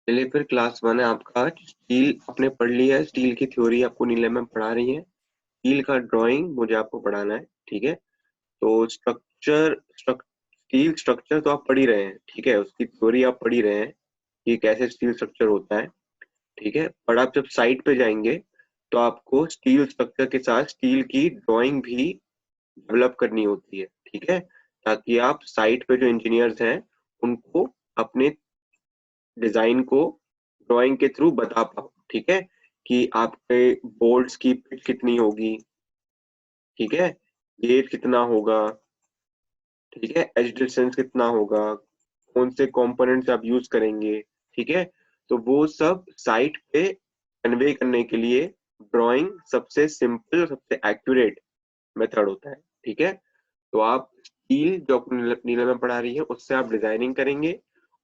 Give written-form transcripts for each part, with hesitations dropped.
चलिए फिर क्लास 1 है आपका। स्टील आपने पढ़ लिया है, स्टील की थ्योरी आपको नीलम मैम पढ़ा रही है। स्टील का ड्राइंग मुझे आपको पढ़ाना है, ठीक है। तो स्टील स्ट्रक्चर तो आप पढ़ ही रहे हैं, ठीक है। उसकी थ्योरी आप पढ़ ही रहे हैं कि कैसे स्टील स्ट्रक्चर होता है, ठीक है। पर आप जब साइट पे जाएंगे तो आपको स्टील स्ट्रक्चर के साथ स्टील की ड्राइंग भी डेवलप करनी होती है, ठीक है। ताकि आप साइट पे जो इंजीनियर्स हैं उनको अपने डिजाइन को ड्राइंग के थ्रू बता पाओ, ठीक है। कि आपके बोल्ट्स की पिच कितनी होगी, ठीक है। गेज कितना होगा, ठीक है। एज डिस्टेंस कितना होगा, कौन से कंपोनेंट्स आप यूज करेंगे, ठीक है। तो वो सब साइट पे कन्वे करने के लिए ड्राइंग सबसे सिंपल, सबसे एक्यूरेट मेथड होता है, ठीक है। तो आप स्टील जो आपको नीलम में पढ़ा रही है उससे आप डिजाइनिंग करेंगे।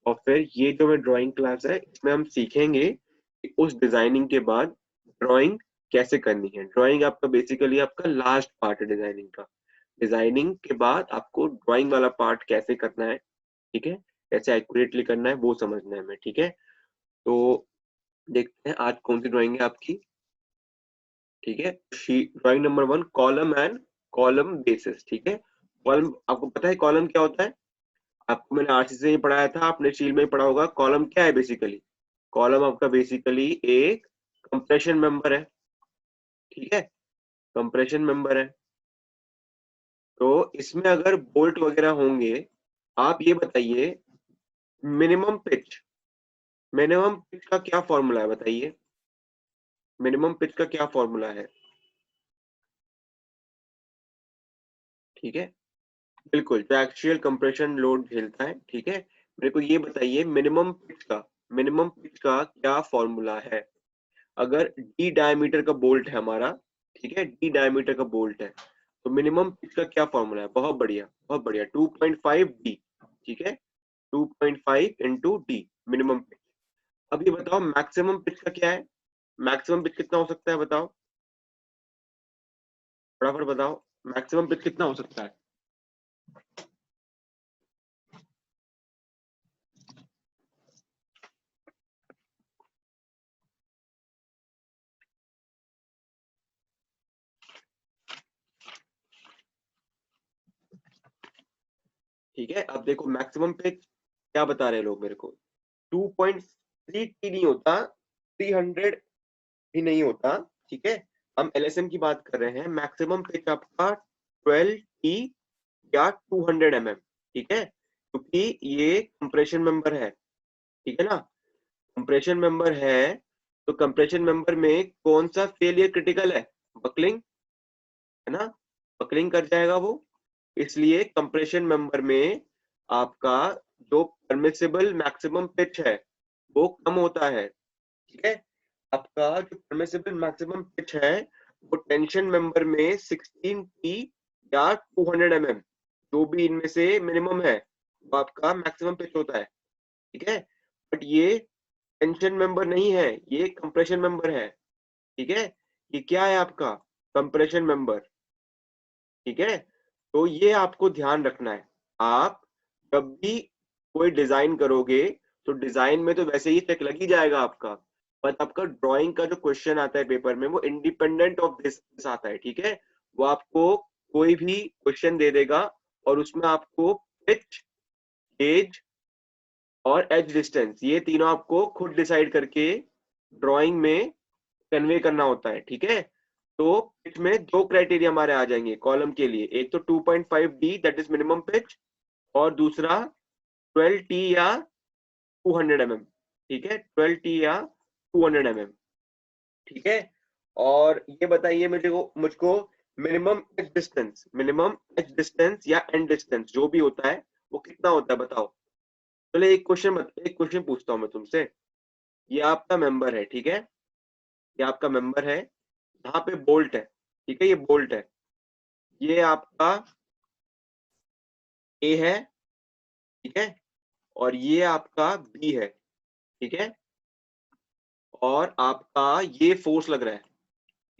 और फिर ये जो मैं ड्राइंग क्लास है इसमें हम सीखेंगे कि उस डिजाइनिंग के बाद ड्राइंग कैसे करनी है। ड्राइंग आपका बेसिकली आपका लास्ट पार्ट है डिजाइनिंग का। डिजाइनिंग के बाद आपको ड्राइंग वाला पार्ट कैसे करना है, ठीक है, कैसे एक्यूरेटली करना है वो समझना है हमें, ठीक है। तो देखते हैं आज कौन सी ड्राइंग है आपकी, ठीक है। Drawing number 1, column and column basis, ठीक है। कॉलम आपको पता है कॉलम क्या होता है? आपको मैंने आरसीसी से ही पढ़ाया था, आपने स्टील में ही पढ़ा होगा। कॉलम क्या है बेसिकली? कॉलम आपका बेसिकली एक कंप्रेशन मेंबर है, ठीक है। कंप्रेशन मेंबर है। तो इसमें अगर बोल्ट वगैरह होंगे, आप ये बताइए मिनिमम पिच, मिनिमम पिच का क्या फॉर्मूला है बताइए। मिनिमम पिच का क्या फॉर्मूला है, ठीक है। बिल्कुल, जो एक्चुअल कंप्रेशन लोड झेलता है, ठीक है। मेरे को ये बताइए मिनिमम पिच का क्या फॉर्मूला है। अगर डी डायमीटर का बोल्ट है हमारा, ठीक है, डी डायमीटर का बोल्ट है, तो मिनिमम पिच का क्या फॉर्मूला है? बहुत बढ़िया, बहुत बढ़िया, 2.5 डी, ठीक है। 2.5 इंटू डी मिनिमम पिच। अब ये बताओ मैक्सिमम पिच का क्या है? मैक्सिमम पिच कितना हो सकता है बताओ, फटाफट बताओ। मैक्सिमम पिच कितना हो सकता है? ठीक है, अब देखो मैक्सिमम पिच क्या बता रहे हैं लोग मेरे को। 2.3 टी नहीं होता, 300 भी नहीं होता, ठीक है। हम एलएसएम की बात कर रहे हैं। मैक्सिमम पिच आपका 12 टी या 200 mm, ठीक है। क्योंकि ये कंप्रेशन मेंबर है, ठीक है ना। कंप्रेशन मेंबर है, तो कंप्रेशन मेंबर में कौन सा फेलियर क्रिटिकल है? बकलिंग, है ना। बकलिंग कर जाएगा वो। इसलिए कंप्रेशन मेंबर में आपका जो परमिसिबल मैक्सिमम पिच है वो कम होता है, ठीक है। आपका जो परमिसिबल मैक्सिमम पिच है वो टेंशन मेंबर में 16 पी या 200 mm, जो भी इनमें से मिनिमम है वो आपका मैक्सिमम पिच होता है, ठीक है। बट ये टेंशन मेंबर नहीं है, ये कंप्रेशन मेंबर है, ठीक है। ये क्या है आपका? कंप्रेशन मेंबर, ठीक है। तो ये आपको ध्यान रखना है। आप जब भी कोई डिजाइन करोगे तो डिजाइन में तो वैसे ही चेक लग ही जाएगा आपका, बट आपका ड्राइंग का जो क्वेश्चन आता है पेपर में वो इंडिपेंडेंट ऑफ दिस आता है, ठीक है। वो आपको कोई भी क्वेश्चन दे देगा और उसमें आपको पिच, एज और एज डिस्टेंस ये तीनों आपको खुद डिसाइड करके ड्राइंग में कन्वे करना होता है, ठीक है। तो पिच में दो क्राइटेरिया हमारे आ जाएंगे कॉलम के लिए। एक तो 2.5 D that is minimum pitch, और दूसरा 12 टी या 200 mm, ठीक है। 12 टी या 200 mm, ठीक है। और ये बताइए मुझको मिनिमम एज डिस्टेंस या एंड डिस्टेंस जो भी होता है वो कितना होता है बताओ। चलो एक क्वेश्चन पूछता हूँ मैं तुमसे। ये आपका मेंबर है, ठीक है। ये आपका मेंबर है, यहाँ पे बोल्ट है, ठीक है। ये बोल्ट है, ये आपका ए है, ठीक है। और ये आपका बी है, ठीक है। और आपका ये फोर्स लग रहा है,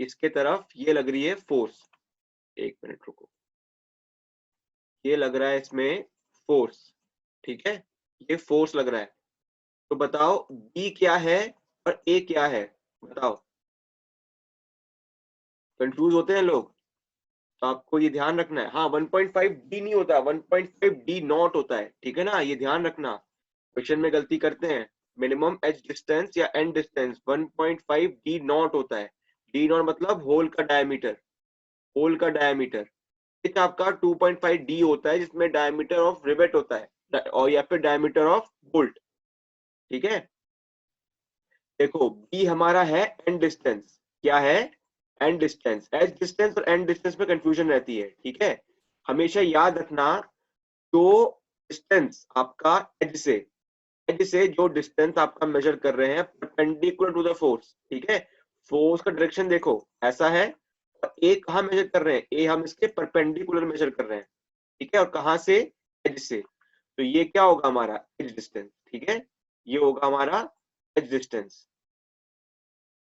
इसके तरफ ये लग रही है फोर्स। एक मिनट रुको, ये लग रहा है इसमें फोर्स, ठीक है। ये फोर्स लग रहा है, तो बताओ बी क्या है और ए क्या है, बताओ। कंफ्यूज होते हैं लोग, तो आपको ये ध्यान रखना है। हाँ 1.5 डी नहीं होता, 1.5 डी नॉट होता है, ठीक है ना, ये ध्यान रखना। क्वेश्चन में गलती करते हैं। मिनिमम एज डिस्टेंस या एंड डिस्टेंस 1.5 डी नॉट होता है। डी नॉट मतलब होल का डायमीटर, होल का डायमीटर। पिच आपका 2.5 डी होता है जिसमें डायमीटर ऑफ रिवेट होता है और या फिर डायमीटर ऑफ बोल्ट, ठीक है। देखो बी हमारा है एंड डिस्टेंस, क्या है, एंड डिस्टेंस। एज डिस्टेंस और एंड डिस्टेंस में कंफ्यूजन रहती है, ठीक है। हमेशा याद रखना, जो डिस्टेंस आपका एज से जो डिस्टेंस आपका मेजर कर रहे हैं परपेंडिकुलर टू द फोर्स, ठीक है। फोर्स का डायरेक्शन देखो ऐसा है, और ए कहाँ मेजर कर रहे हैं, ए हम इसके परपेंडिकुलर मेजर कर रहे हैं, ठीक है। और कहाँ से, एज से, तो ये क्या होगा हमारा एज डिस्टेंस, ठीक है। ये होगा हमारा एज डिस्टेंस,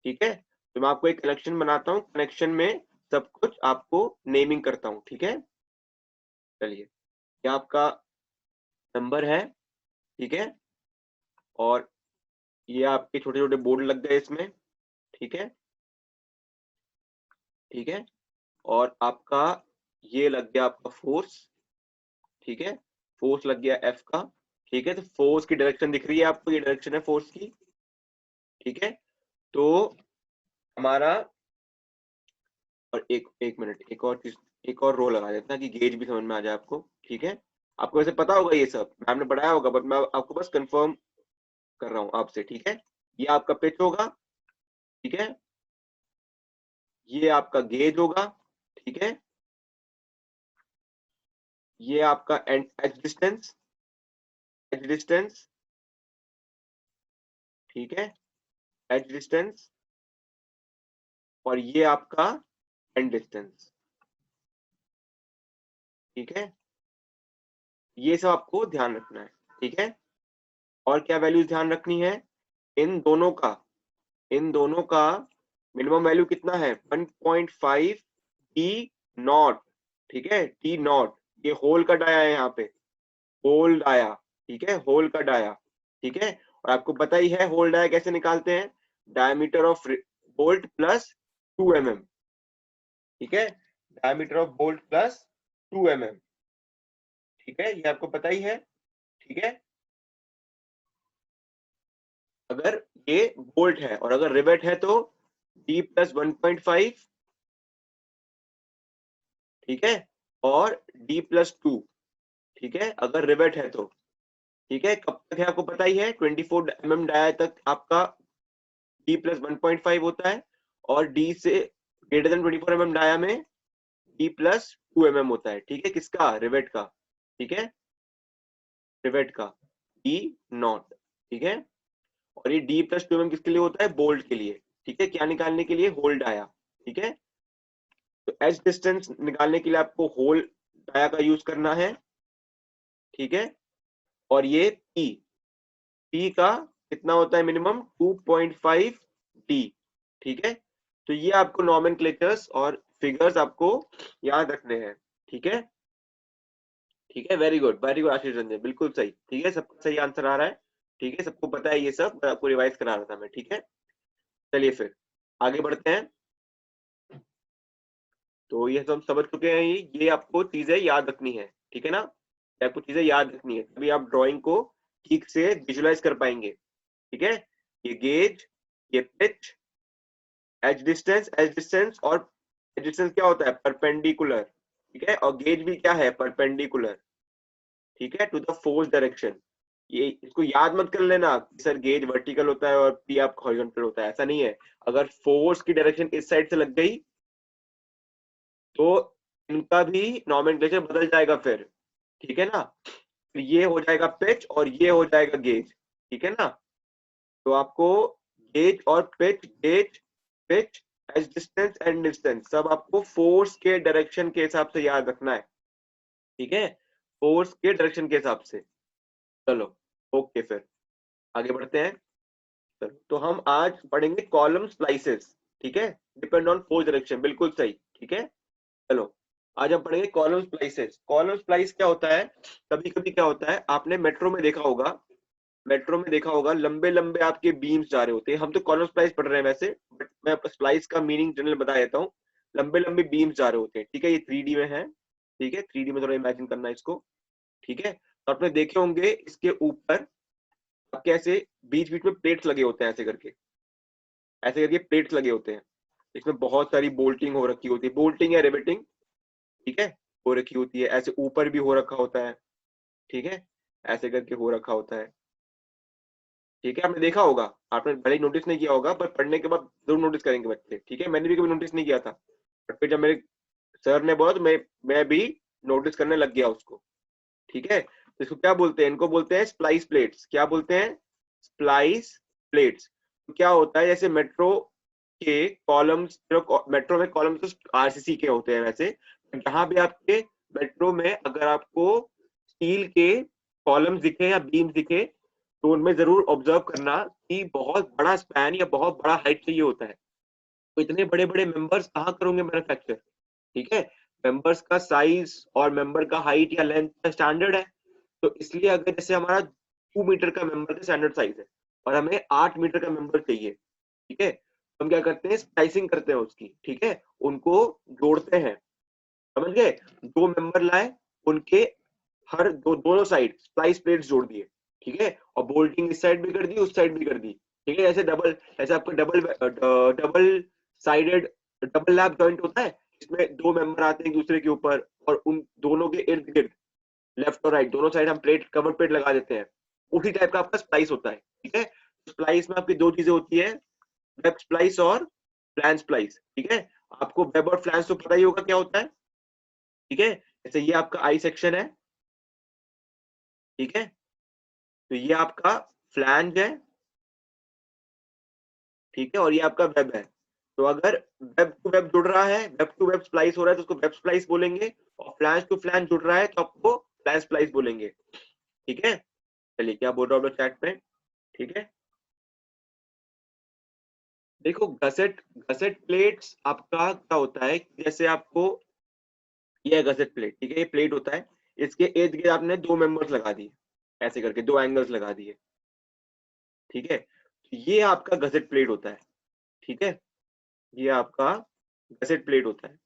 ठीक है। तो मैं आपको एक कनेक्शन बनाता हूँ, कनेक्शन में सब कुछ आपको नेमिंग करता हूँ, ठीक है। चलिए, क्या आपका नंबर है, ठीक है। और ये आपके छोटे छोटे बोर्ड लग गए इसमें, ठीक है, ठीक है। और आपका ये लग गया आपका फोर्स, ठीक है, फोर्स लग गया एफ का, ठीक है। तो फोर्स की डायरेक्शन दिख रही है आपको, ये डायरेक्शन है फोर्स की, ठीक है। तो हमारा, और एक एक मिनट, एक और चीज, एक और रो लगा देते हैं कि गेज भी समझ में आ जाए आपको, ठीक है। आपको वैसे पता होगा ये सब, मैम ने पढ़ाया होगा, बट मैं आपको बस कंफर्म कर रहा हूँ आपसे, ठीक है। ये आपका पिच होगा, ठीक है, ये आपका गेज होगा, ठीक है, ये आपका एज डिस्टेंस, एज डिस्टेंस, ठीक है, एज डिस्टेंस, और ये आपका एंड डिस्टेंस, ठीक है। ये सब आपको ध्यान रखना है, ठीक है। और क्या वैल्यूज ध्यान रखनी है, इन दोनों का, इन दोनों का मिनिमम वैल्यू कितना है 1.5 टी नॉट, ठीक है, टी नॉट। ये होल का डाया है यहाँ पे, होल डाया, ठीक है, होल का डाया, ठीक है। और आपको पता ही है होल डाया कैसे निकालते हैं, diameter of bolt plus 2 mm, ठीक है, diameter of bolt plus 2 mm, ठीक है, ये आपको पता ही है, ठीक है। अगर ये बोल्ट है और अगर रिवेट है तो d प्लस 1.5, ठीक है, और d प्लस 2, ठीक है, अगर रिवेट है तो, ठीक है। कब तक है आपको पता ही है, 24 mm डाया तक आपका d प्लस 1.5 होता है, और d से ग्रेटर देन 24 mm डाया में d प्लस 2 mm होता है, ठीक है, किसका, रिवेट का, ठीक है, रिवेट का d नॉट, ठीक है। और ये d प्लस 2 mm किसके लिए होता है, बोल्ट के लिए, ठीक है, क्या निकालने के लिए, होल्ड आया, ठीक है। तो एच डिस्टेंस निकालने के लिए आपको होल डाया का यूज करना है, ठीक है। और ये पी का कितना होता है मिनिमम 2.5 डी, ठीक है। तो ये आपको नॉमेनक्लेचर्स और फिगर्स आपको याद रखने हैं, ठीक है, ठीक है। वेरी गुड आशीष रंजन, बिल्कुल सही, ठीक है, सबका सही आंसर आ रहा है, ठीक है, सबको पता है ये सब, मैं आपको रिवाइज करा रहा था मैं, ठीक है। चलिए फिर आगे बढ़ते हैं। तो ये सब समझ चुके हैं, ये आपको चीजें याद रखनी है, ठीक है ना, ये आपको चीजें याद रखनी है, तभी आप ड्राइंग को ठीक से विजुलाइज कर पाएंगे, ठीक है। ये गेज, ये पिच, एज डिस्टेंस, और एज डिस्टेंस क्या होता है, परपेंडिकुलर, ठीक है, और गेज भी क्या है, परपेंडिकुलर, ठीक है, टू द फोर्स डायरेक्शन। ये इसको याद मत कर लेना कि सर गेज वर्टिकल होता है और पी आप हॉरिजॉन्टल होता है, ऐसा नहीं है। अगर फोर्स की डायरेक्शन इस साइड से लग गई तो इनका भी नॉमेनक्लेचर बदल जाएगा फिर, ठीक है ना। फिर ये हो जाएगा पिच और ये हो जाएगा गेज, ठीक है ना। तो आपको गेज और pitch, gauge, pitch, edge distance and distance सब आपको फोर्स के डायरेक्शन के हिसाब से याद रखना है, ठीक है, फोर्स के डायरेक्शन के हिसाब से। चलो ओके, फिर आगे बढ़ते हैं। चलो तो हम आज पढ़ेंगे कॉलम स्प्लाइसेस, ठीक है, डिपेंड ऑन फोर्स डायरेक्शन, बिल्कुल सही, ठीक है। चलो आज हम पढ़ेंगे कॉलम स्प्लाइसेस। कॉलम स्प्लाइस क्या होता है, कभी कभी क्या होता है, आपने मेट्रो में देखा होगा, मेट्रो में देखा होगा लंबे लंबे आपके बीम्स जा रहे होते हैं, हम तो कॉलम स्प्लाइस पढ़ रहे हैं वैसे, बट मैं स्प्लाइस का मीनिंग जनरल बता देता हूँ। लंबे लंबे बीम्स जा रहे होते हैं, ठीक है, ये 3D में है, ठीक है, 3D में थोड़ा इमेजिन करना है इसको, ठीक है। तो आपने देखे होंगे इसके ऊपर कैसे बीच बीच में प्लेट्स लगे होते हैं, ऐसे करके प्लेट्स लगे होते हैं, इसमें बहुत सारी बोल्टिंग हो रखी होती है, बोल्टिंग या रिवेटिंग, ठीक है, हो रखी होती है, ऐसे ऊपर भी हो रखा होता है, ठीक है, ऐसे करके हो रखा होता है, ठीक है, आपने देखा होगा, आपने भले ही नोटिस नहीं किया होगा, पर पढ़ने के बाद जरूर नोटिस करेंगे बच्चे, ठीक है, मैंने भी कभी नोटिस नहीं किया था, बट फिर जब मेरे सर ने बोला तो मैं भी नोटिस करने लग गया उसको, ठीक है। तो इसको क्या बोलते हैं, इनको बोलते हैं स्प्लाइस प्लेट्स, क्या बोलते हैं, स्प्लाइस प्लेट्स। तो क्या होता है, जैसे मेट्रो के कॉलम्स, मेट्रो में कॉलम्स तो आरसीसी के होते हैं वैसे, जहां भी आपके मेट्रो में अगर आपको स्टील के कॉलम्स दिखे या बीम दिखे, तो उनमें जरूर ऑब्जर्व करना कि बहुत बड़ा स्पैन या बहुत बड़ा हाइट चाहिए होता है। तो इतने बड़े बड़े मेंबर्स कहाँ करोगे मैन्युफैक्चर, ठीक है, मेंबर्स का साइज और मेंबर का हाइट या लेंथ का स्टैंडर्ड है, तो इसलिए अगर जैसे हमारा 2 मीटर का मेंबर का स्टैंडर्ड साइज है और हमें 8 मीटर का मेंबर चाहिए, ठीक है, तो हम क्या करते हैं, स्प्लाइसिंग करते हैं उसकी, ठीक है, उनको जोड़ते हैं, समझ गए, 2 मेंबर लाए, उनके हर दोनों साइड स्प्लाइस प्लेट्स जोड़ दिए, ठीक है, और बोल्टिंग इस साइड भी कर दी, उस साइड भी कर दी, ठीक है, ऐसे आपका double sided double lap joint होता है, इसमें 2 मेंबर आते हैं एक दूसरे के ऊपर, और उन दोनों के इर्द गिर्द लेफ्ट और राइट दोनों साइड हम प्लेट कवर प्लेट लगा देते हैं, उसी टाइप का आपका स्प्लाइस होता है, ठीक है। स्प्लाइस में आपकी दो चीजें होती है, वेब स्प्लाइस और फ्लैंज स्प्लाइस, ठीक है, आपको वेब और फ्लैंज तो पता ही होगा क्या होता है, ठीक है, जैसे ये आपका आई सेक्शन है, ठीक है, तो ये आपका फ्लैंज है, ठीक है, और ये आपका वेब है, तो अगर वेब टू वेब जुड़ रहा है, वेब टू वेब स्प्लाइस हो रहा है तो उसको वेब स्प्लाइस बोलेंगे, और फ्लैंज टू फ्लैंज जुड़ रहा है तो आपको फ्लैंज स्प्लाइस बोलेंगे, ठीक है। चलिए क्या बोल रहा हूँ चैट पे, ठीक है, देखो गसेट गसेट प्लेट्स आपका क्या होता है, जैसे आपको ये गसेट प्लेट, ठीक है, ये प्लेट होता है, इसके इर्द गिर्द आपने 2 मेंबर्स लगा दिए, ऐसे करके 2 एंगल्स लगा दिए, ठीक है, तो ये आपका गसेट प्लेट होता है, ठीक है, ये आपका गसेट प्लेट होता है,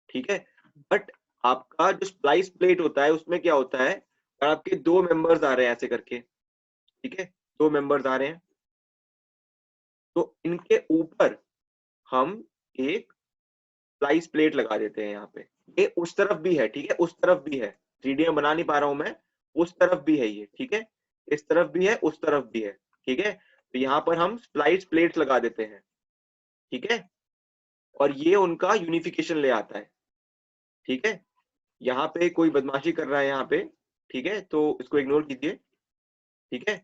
ठीक है। बट आपका जो स्प्लाइस प्लेट होता है उसमें क्या होता है, अगर आपके 2 मेंबर्स आ रहे हैं ऐसे करके, ठीक है, 2 मेंबर्स आ रहे हैं, तो इनके ऊपर हम एक स्प्लाइस प्लेट लगा देते हैं यहाँ पे, ये उस तरफ भी है, ठीक है, उस तरफ भी है, 3D में बना नहीं पा रहा हूं मैं, उस तरफ भी है ये, ठीक है, इस तरफ भी है, उस तरफ भी है, ठीक है, तो यहाँ पर हम स्प्लाइस प्लेट्स लगा देते हैं, ठीक है, और ये उनका यूनिफिकेशन ले आता है, ठीक है। यहाँ पे कोई बदमाशी कर रहा है यहाँ पे, ठीक है, तो इसको इग्नोर कीजिए, ठीक है,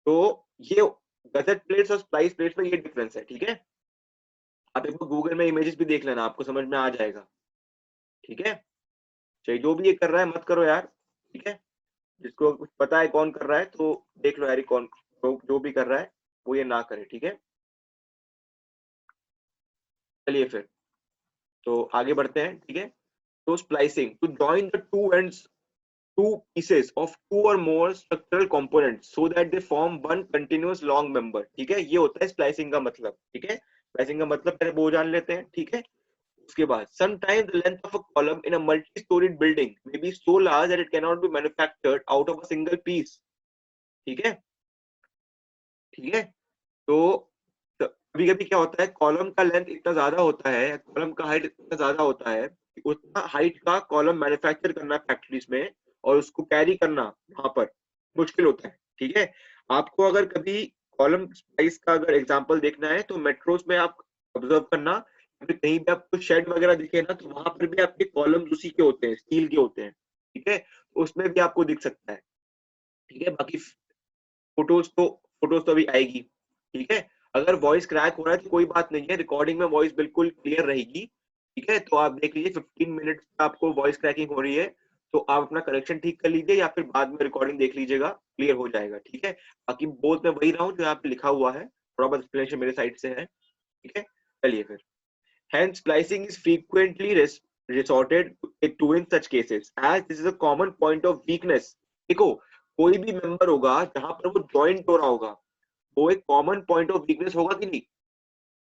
तो ये गसेट प्लेट्स और स्प्लाइस प्लेट्स में ये डिफरेंस है, ठीक है, आप एक बार गूगल में इमेजेस भी देख लेना, आपको समझ में आ जाएगा, ठीक है। चाहिए जो भी ये कर रहा है मत करो यार, ठीक है, जिसको कुछ पता है कौन कर रहा है तो देख लो यार, कौन जो भी कर रहा है वो ये ना करे, ठीक है। चलिए फिर तो आगे बढ़ते हैं, ठीक है, तो splicing to join the two ends two pieces of two or more structural components so that they form one continuous long member, ठीक है, ये होता है स्प्लाइसिंग का मतलब, ठीक है, स्प्लाइसिंग का मतलब पहले वो जान लेते हैं, ठीक है। उसके बाद sometimes the length of a column in a multi-storied building may be so large that it cannot be manufactured out of a single piece, ठीक है, ठीक है, तो कभी कभी क्या होता है, कॉलम का लेंथ इतना ज्यादा होता है, कॉलम का हाइट इतना ज्यादा होता है कि उतना हाइट का कॉलम मैन्युफैक्चर करना फैक्ट्रीज में और उसको कैरी करना वहां पर मुश्किल होता है, ठीक है। आपको अगर कभी कॉलम साइज का अगर एग्जांपल देखना है तो मेट्रोस में आप ऑब्जर्व करना, कहीं भी आपको शेड वगैरह दिखे ना तो वहां पर भी आपके कॉलम उसी के होते हैं, स्टील के होते हैं, ठीक है, उसमें भी आपको दिख सकता है, ठीक है। बाकी फोटोज तो अभी आएगी, ठीक है। अगर वॉइस क्रैक हो रहा है तो कोई बात नहीं है, रिकॉर्डिंग में वॉइस बिल्कुल क्लियर रहेगी, ठीक है, तो आप देख लीजिए 15 मिनट आपको वॉइस क्रैकिंग हो रही है तो आप अपना करेक्शन ठीक कर लीजिए या फिर बाद में रिकॉर्डिंग देख लीजिएगा, क्लियर हो जाएगा, ठीक है। बाकी बोल मैं वही रहा हूँ जो यहाँ पे लिखा हुआ है, थोड़ा बहुत एक्सप्लेनेशन मेरे साइड से है, ठीक है। चलिए फिर, hence splicing is frequently resorted to in such cases as this is a common point of weakness। देखो कोई भी मेंबर होगा जहां पर वो जॉइंट हो रहा होगा, वो एक कॉमन पॉइंट ऑफ वीकनेस होगा कि नहीं,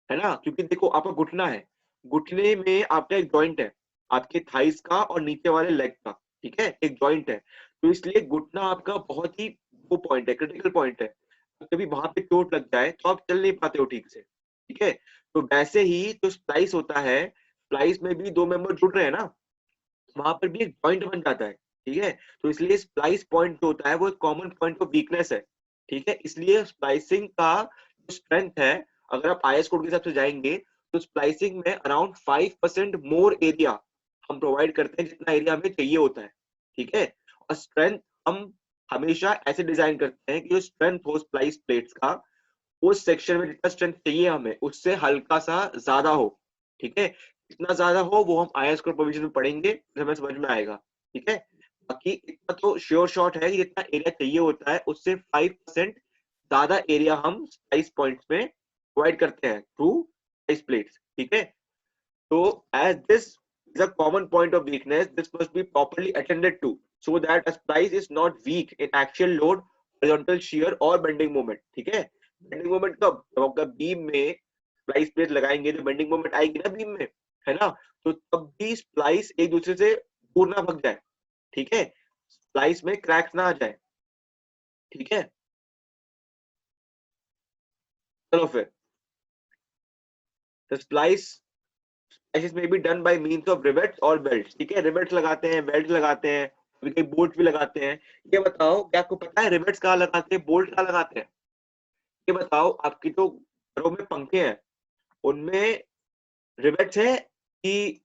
है ना? क्योंकि देखो आपका घुटना है, घुटने में आपका एक जॉइंट है, आपके थाइस का और नीचे वाले लेग का, ठीक है, एक जॉइंट है। तो इसलिए घुटना आपका बहुत ही वो पॉइंट है, क्रिटिकल पॉइंट है। कभी वहां पे चोट लग जाए तो आप चल नहीं पाते हो ठीक से, ठीक है। तो वैसे ही जो स्प्लाइस होता है, स्प्लाइस में भी दो मेंबर जुड़ रहे हैं ना, वहां पर भी एक पॉइंट बन जाता है, ठीक है। तो इसलिए स्प्लाइस पॉइंट जो होता है वो एक कॉमन पॉइंट ऑफ वीकनेस है, ठीक है। इसलिए स्प्लाइसिंग का जो स्ट्रेंथ है, अगर आप आईएस कोड के हिसाब से जाएंगे तो स्प्लाइसिंग में अराउंड 5% मोर एरिया हम प्रोवाइड करते हैं जितना एरिया हमें चाहिए होता है, ठीक है। और स्ट्रेंथ हम हमेशा ऐसे डिजाइन करते हैं कि जो स्ट्रेंथ हो स्प्लाइस प्लेट्स का, उस सेक्शन में जितना स्ट्रेंथ चाहिए हमें उससे हल्का सा ज्यादा हो, ठीक है। जितना ज्यादा हो वो हम आईएस कोड प्रोविजन में पढ़ेंगे तो हमें समझ में आएगा, ठीक है। बाकी इतना तो श्योर शॉट है कि जितना एरिया चाहिए होता है उससे 5% ज्यादा एरिया हम स्पाइस पॉइंट्स में प्रोवाइड करते हैं थ्रू स्पाइस प्लेट्स, ठीक है। तो as this is a common point of weakness, this must be properly attended to so that a splice is not weak in axial load, horizontal shear or bending moment, ठीक है। Bending moment कब, जब आपका beam में splice plate लगाएंगे तो bending moment आएगी ना बीम में, है ना। तो तब भी स्प्लाइस एक दूसरे से दूर ना भग जाए, ठीक है, स्प्लाइस में क्रैक्स ना आ जाए, ठीक है। चलो फिर, तो splice Splices may be done by means of rivets और belts, ठीक है। रिवेट्स लगाते हैं, बेल्ट लगाते हैं, कभी कभी बोल्ट भी लगाते हैं। ये बताओ क्या आपको पता है रिवेट्स कहाँ लगाते हैं, बोल्ट कहाँ लगाते हैं? ये बताओ, आपकी जो घरों में पंखे हैं उनमें रिवेट्स है कि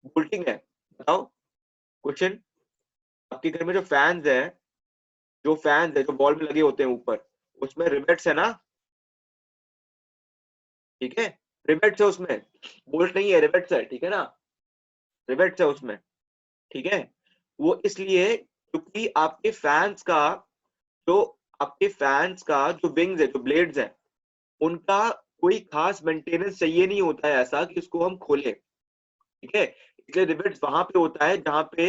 बोल्टिंग है? बताओ क्वेश्चन। आपके घर में जो फैंस है जो वॉल में लगे होते हैं ऊपर, उसमें रिवेट्स है ना, ठीक है। रिवेट्स है उसमें, बोल्ट नहीं है, रिवेट्स है, ठीक है ना, रिवेट्स है उसमें, ठीक है। वो इसलिए क्योंकि जो आपके फैंस का जो विंग्स है, जो ब्लेड्स है, उनका कोई खास मेंटेनेंस चाहिए नहीं होता है ऐसा कि उसको हम खोलें, ठीक है। इसलिए रिवेट्स वहां पे होता है जहां पे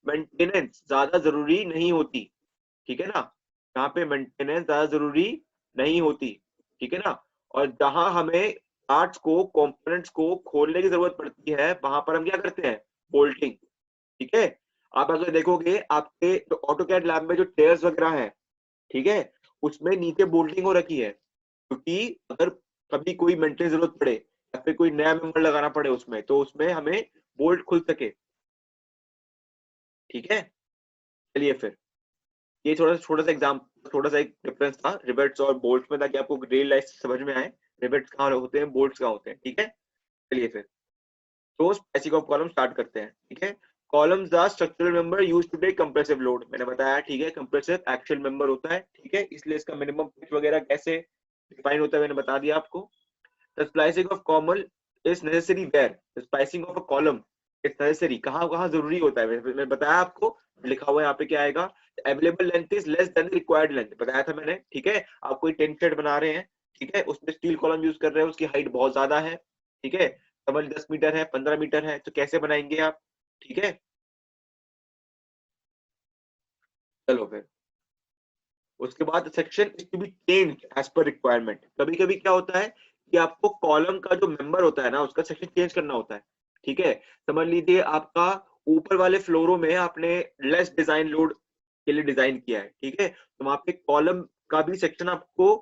मेंटेनेंस ज्यादा जरूरी नहीं होती, ठीक है ना, जहां पे मेंटेनेंस ज्यादा जरूरी नहीं होती, ठीक है ना। और जहां हमें पार्ट्स को, कंपोनेंट्स को खोलने की जरूरत पड़ती है, वहां पर हम क्या करते हैं, बोल्टिंग, ठीक है। आप अगर देखोगे आपके जो ऑटोकैड लैब में जो चेयर्स वगैरह हैं, ठीक है, उसमें नीचे बोल्टिंग हो रखी है, क्योंकि अगर कभी कोई मेंटेनेंस जरूरत पड़े या फिर कोई नया मेंबर लगाना पड़े उसमें, तो उसमें हमें बोल्ट खुल सके, ठीक है। चलिए फिर, ये छोटा सा एग्जाम, थोड़ा सा एक डिफरेंस था रिवेट्स और बोल्ट्स में, ताकि आपको रियल लाइफ समझ में आए रिवेट्स कहाँ होते हैं, बोल्ट्स कहाँ होते हैं, ठीक है। चलिए फिर, तो स्पैसिंग ऑफ कॉलम स्टार्ट करते हैं, ठीक है। Columns are structural member used to take compressive load, मैंने बताया, ठीक है। कंप्रेसिव एक्सियल मेंबर होता है, ठीक है, इसलिए इसका मिनिमम पिच वगैरह कैसे डिफाइन होता है मैंने बता दिया आपको। The splicing of common is necessary where, the splicing of a column is necessary, कहाँ कहाँ जरूरी होता है, मैंने बताया आपको, लिखा हुआ है यहाँ पे क्या आएगा, available length is less than required length, बताया था मैंने, ठीक है। आप कोई टेंट शेड बना रहे हैं, ठीक है, उसमें स्टील कॉलम यूज कर रहे हैं, उसकी हाइट बहुत ज्यादा है, ठीक है, समझ 10 मीटर है, 15 मीटर है, तो कैसे बनाएंगे आप, ठीक है। चलो फिर, उसके बाद section is to be change as per requirement, कभी कभी क्या होता है कि आपको कॉलम का जो मेंबर होता है ना उसका सेक्शन चेंज करना होता है, ठीक है। समझ लीजिए आपका ऊपर वाले फ्लोरों में आपने लेस डिजाइन लोड के लिए डिजाइन किया है, ठीक है, तो वहां पे कॉलम का भी सेक्शन आपको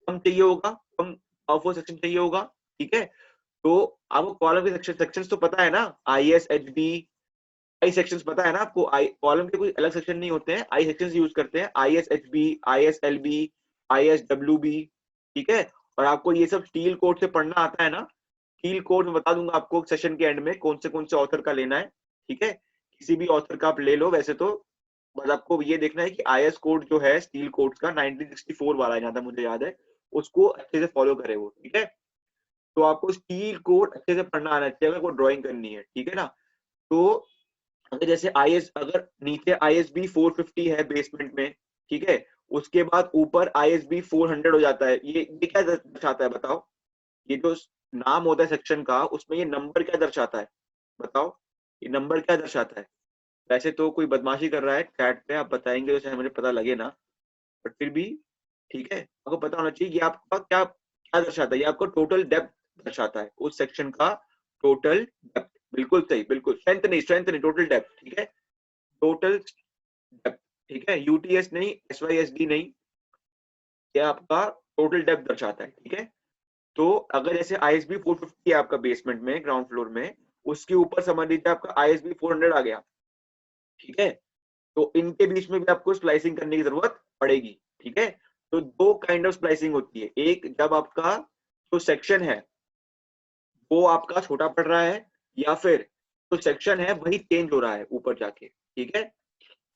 कम चाहिए होगा, कम पावरफुल सेक्शन चाहिए होगा, ठीक है। तो आपको कॉलम के सेक्शंस तो पता है ना, I S H B, I sections पता है ना आपको, आई कॉलम के कोई अलग सेक्शन नहीं होते हैं, आई सेक्शंस यूज करते हैं, I S H B, I S L B, I S W B, ठीक है। और आपको ये सब स्टील कोड से पढ़ना आता है ना, स्टील कोड में बता दूंगा आपको सेशन के एंड में कौन से ऑथर का लेना है, ठीक है। किसी भी ऑथर का आप ले लो, वैसे तो बस आपको ये देखना है कि आई एस कोड जो है स्टील कोड का 1964 वाला है, जहां तक मुझे याद है, उसको अच्छे से फॉलो करे वो, ठीक है। तो आपको स्टील कोड अच्छे से पढ़ना आना चाहिए अगर कोई ड्रॉइंग करनी है, ठीक है ना। तो अगर जैसे अगर नीचे ISB 450 है बेसमेंट में, ठीक है, उसके बाद ऊपर ISB 400 हो जाता है, ये क्या दर्शाता है बताओ, ये जो नाम होता है सेक्शन का उसमें ये नंबर क्या दर्शाता है, बताओ, ये नंबर क्या दर्शाता है? वैसे तो कोई बदमाशी कर रहा है चैट पे, आप बताएंगे तो शायद मुझे पता लगे ना, बट फिर भी ठीक है, आपको पता होना चाहिए कि आपका क्या क्या दर्शाता है। ये आपको टोटल डेप्थ दर्शाता है, उस सेक्शन का टोटल डेप्थ। बिल्कुल सही, बिल्कुल, स्ट्रेंथ नहीं, टोटल डेप्थ। ठीक है, टोटल डेप्थ। ठीक है, यूटीएस नहीं, SYSD नहीं, ये आपका टोटल डेप्थ दर्शाता है। ठीक है, तो अगर जैसे ISB 450 है आपका बेसमेंट में, ग्राउंड फ्लोर में, उसके ऊपर समझ लीजिए आपका ISB 400 आ गया। ठीक है, तो इनके बीच में भी आपको स्प्लाइसिंग करने की जरूरत पड़ेगी। ठीक है, तो दो काइंड ऑफ स्प्लाइसिंग होती है, एक जब आपका जो सेक्शन है वो आपका छोटा पड़ रहा है, या फिर जो सेक्शन है वही चेंज हो रहा है ऊपर जाके। ठीक है,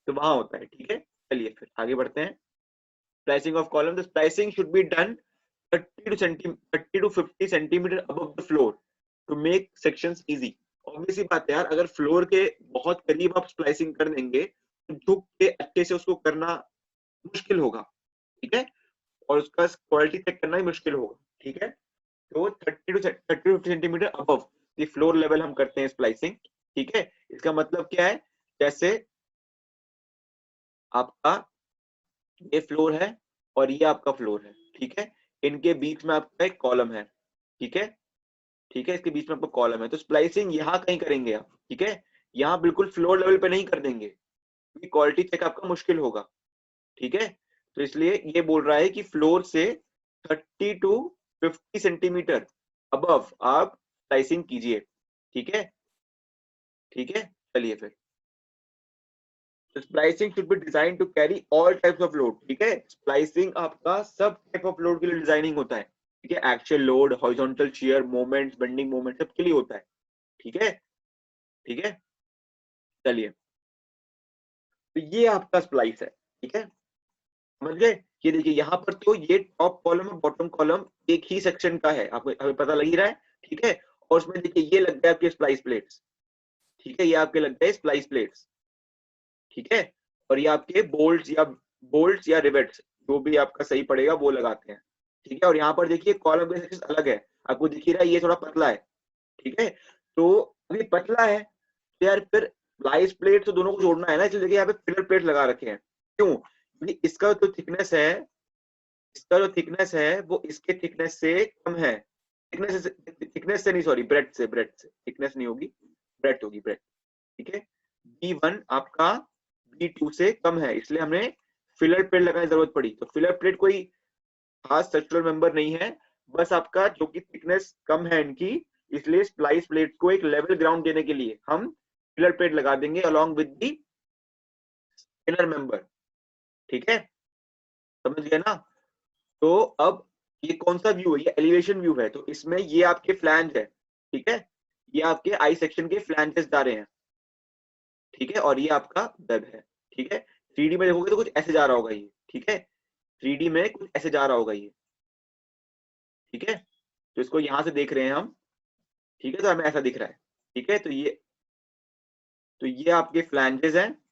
तो वहां होता है। ठीक है, चलिए फिर आगे बढ़ते हैं। Splicing of column, the splicing should be done 30 to 50 centimetre above the floor to make sections easy. Obviously बात है यार, अगर फ्लोर के बहुत करीब आप स्प्लाइसिंग कर देंगे तो झुक के अच्छे से उसको करना मुश्किल होगा। ठीक है, और उसका क्वालिटी चेक करना ही मुश्किल होगा। ठीक है, तो 30 to 50 centimetre above the floor level हम करते हैं स्प्लाइसिंग। ठीक है, इसका मतलब क्या है, जैसे आपका ये फ्लोर है और ये आपका फ्लोर है। ठीक है, इनके बीच में आपका एक कॉलम है। ठीक है, ठीक है, इसके बीच में आपका कॉलम है, तो स्प्लाइसिंग यहाँ कहीं करेंगे आप। ठीक है, यहाँ बिल्कुल फ्लोर लेवल पे नहीं कर देंगे क्योंकि क्वालिटी चेक आपका मुश्किल होगा। ठीक है, तो इसलिए ये बोल रहा है कि फ्लोर से 30 to 50 सेंटीमीटर अबव आप स्लाइसिंग कीजिए। ठीक है, ठीक है, चलिए फिर। Splicing should be design to carry all types of load. ठीक है, स्प्लाइसिंग आपका सब टाइप ऑफ लोड के लिए डिजाइनिंग होता है। ठीक है, actual load, horizontal shear, moments, bending moment, सबके लिए होता है। ठीक है, ठीक है, चलिए, तो ये आपका स्प्लाइस है। ठीक है, समझ गए। ये देखिए यहाँ पर तो ये टॉप कॉलम और बॉटम कॉलम एक ही सेक्शन का है, आपको हमें पता लग ही रहा है। ठीक है, और उसमें देखिए ये लग गया आपके स्प्लाइस प्लेट्स। ठीक है, ये आपके लग गए स्प्लाइस प्लेट्स। ठीक है, और ये आपके बोल्ट्स या रिवेट्स, जो भी आपका सही पड़ेगा वो लगाते हैं। ठीक है, और यहाँ पर देखिए कॉलम का सेक्शन अलग है, आपको दिख ही रहा है ये थोड़ा पतला है। ठीक है, तो अभी पतला है तो यार फिर स्प्लाइस प्लेट तो दोनों को जोड़ना है ना, इसलिए देखिए यहाँ पे फिलर प्लेट लगा रखे हैं। क्यों, क्योंकि इसका जो थिकनेस है वो इसके थिकनेस से कम है। थिकनेस से नहीं, सॉरी, ब्रेड से थिकनेस नहीं होगी, ब्रेड होगी, ब्रेड। ठीक है, B1 आपका B2 से कम है, इसलिए हमें फिलर प्लेट लगाने की जरूरत पड़ी। तो फिलर प्लेट कोई खास स्ट्रक्चरल मेंबर नहीं है, बस आपका जो कि थिकनेस कम है इनकी, इसलिए स्प्लाइस प्लेट को एक लेवल ग्राउंड देने के लिए हम फिलर प्लेट लगा देंगे along with the inner member. ठीक है, समझ गए ना। तो अब ये कौन सा व्यू है, ये एलिवेशन व्यू है, तो इसमें ये आपके फ्लैंज है। ठीक है, ये आपके आई सेक्शन के फ्लैंजेस जा रहे हैं। ठीक है, और ये आपका वेब है। ठीक है, 3D में देखोगे तो कुछ ऐसे जा रहा होगा ये। ठीक है, 3D में कुछ ऐसे जा रहा होगा ये। ठीक है, तो इसको यहां से देख रहे हैं हम। ठीक है, तो हमें ऐसा दिख रहा है। ठीक है, तो ये आपके फ्लैंजेस हैं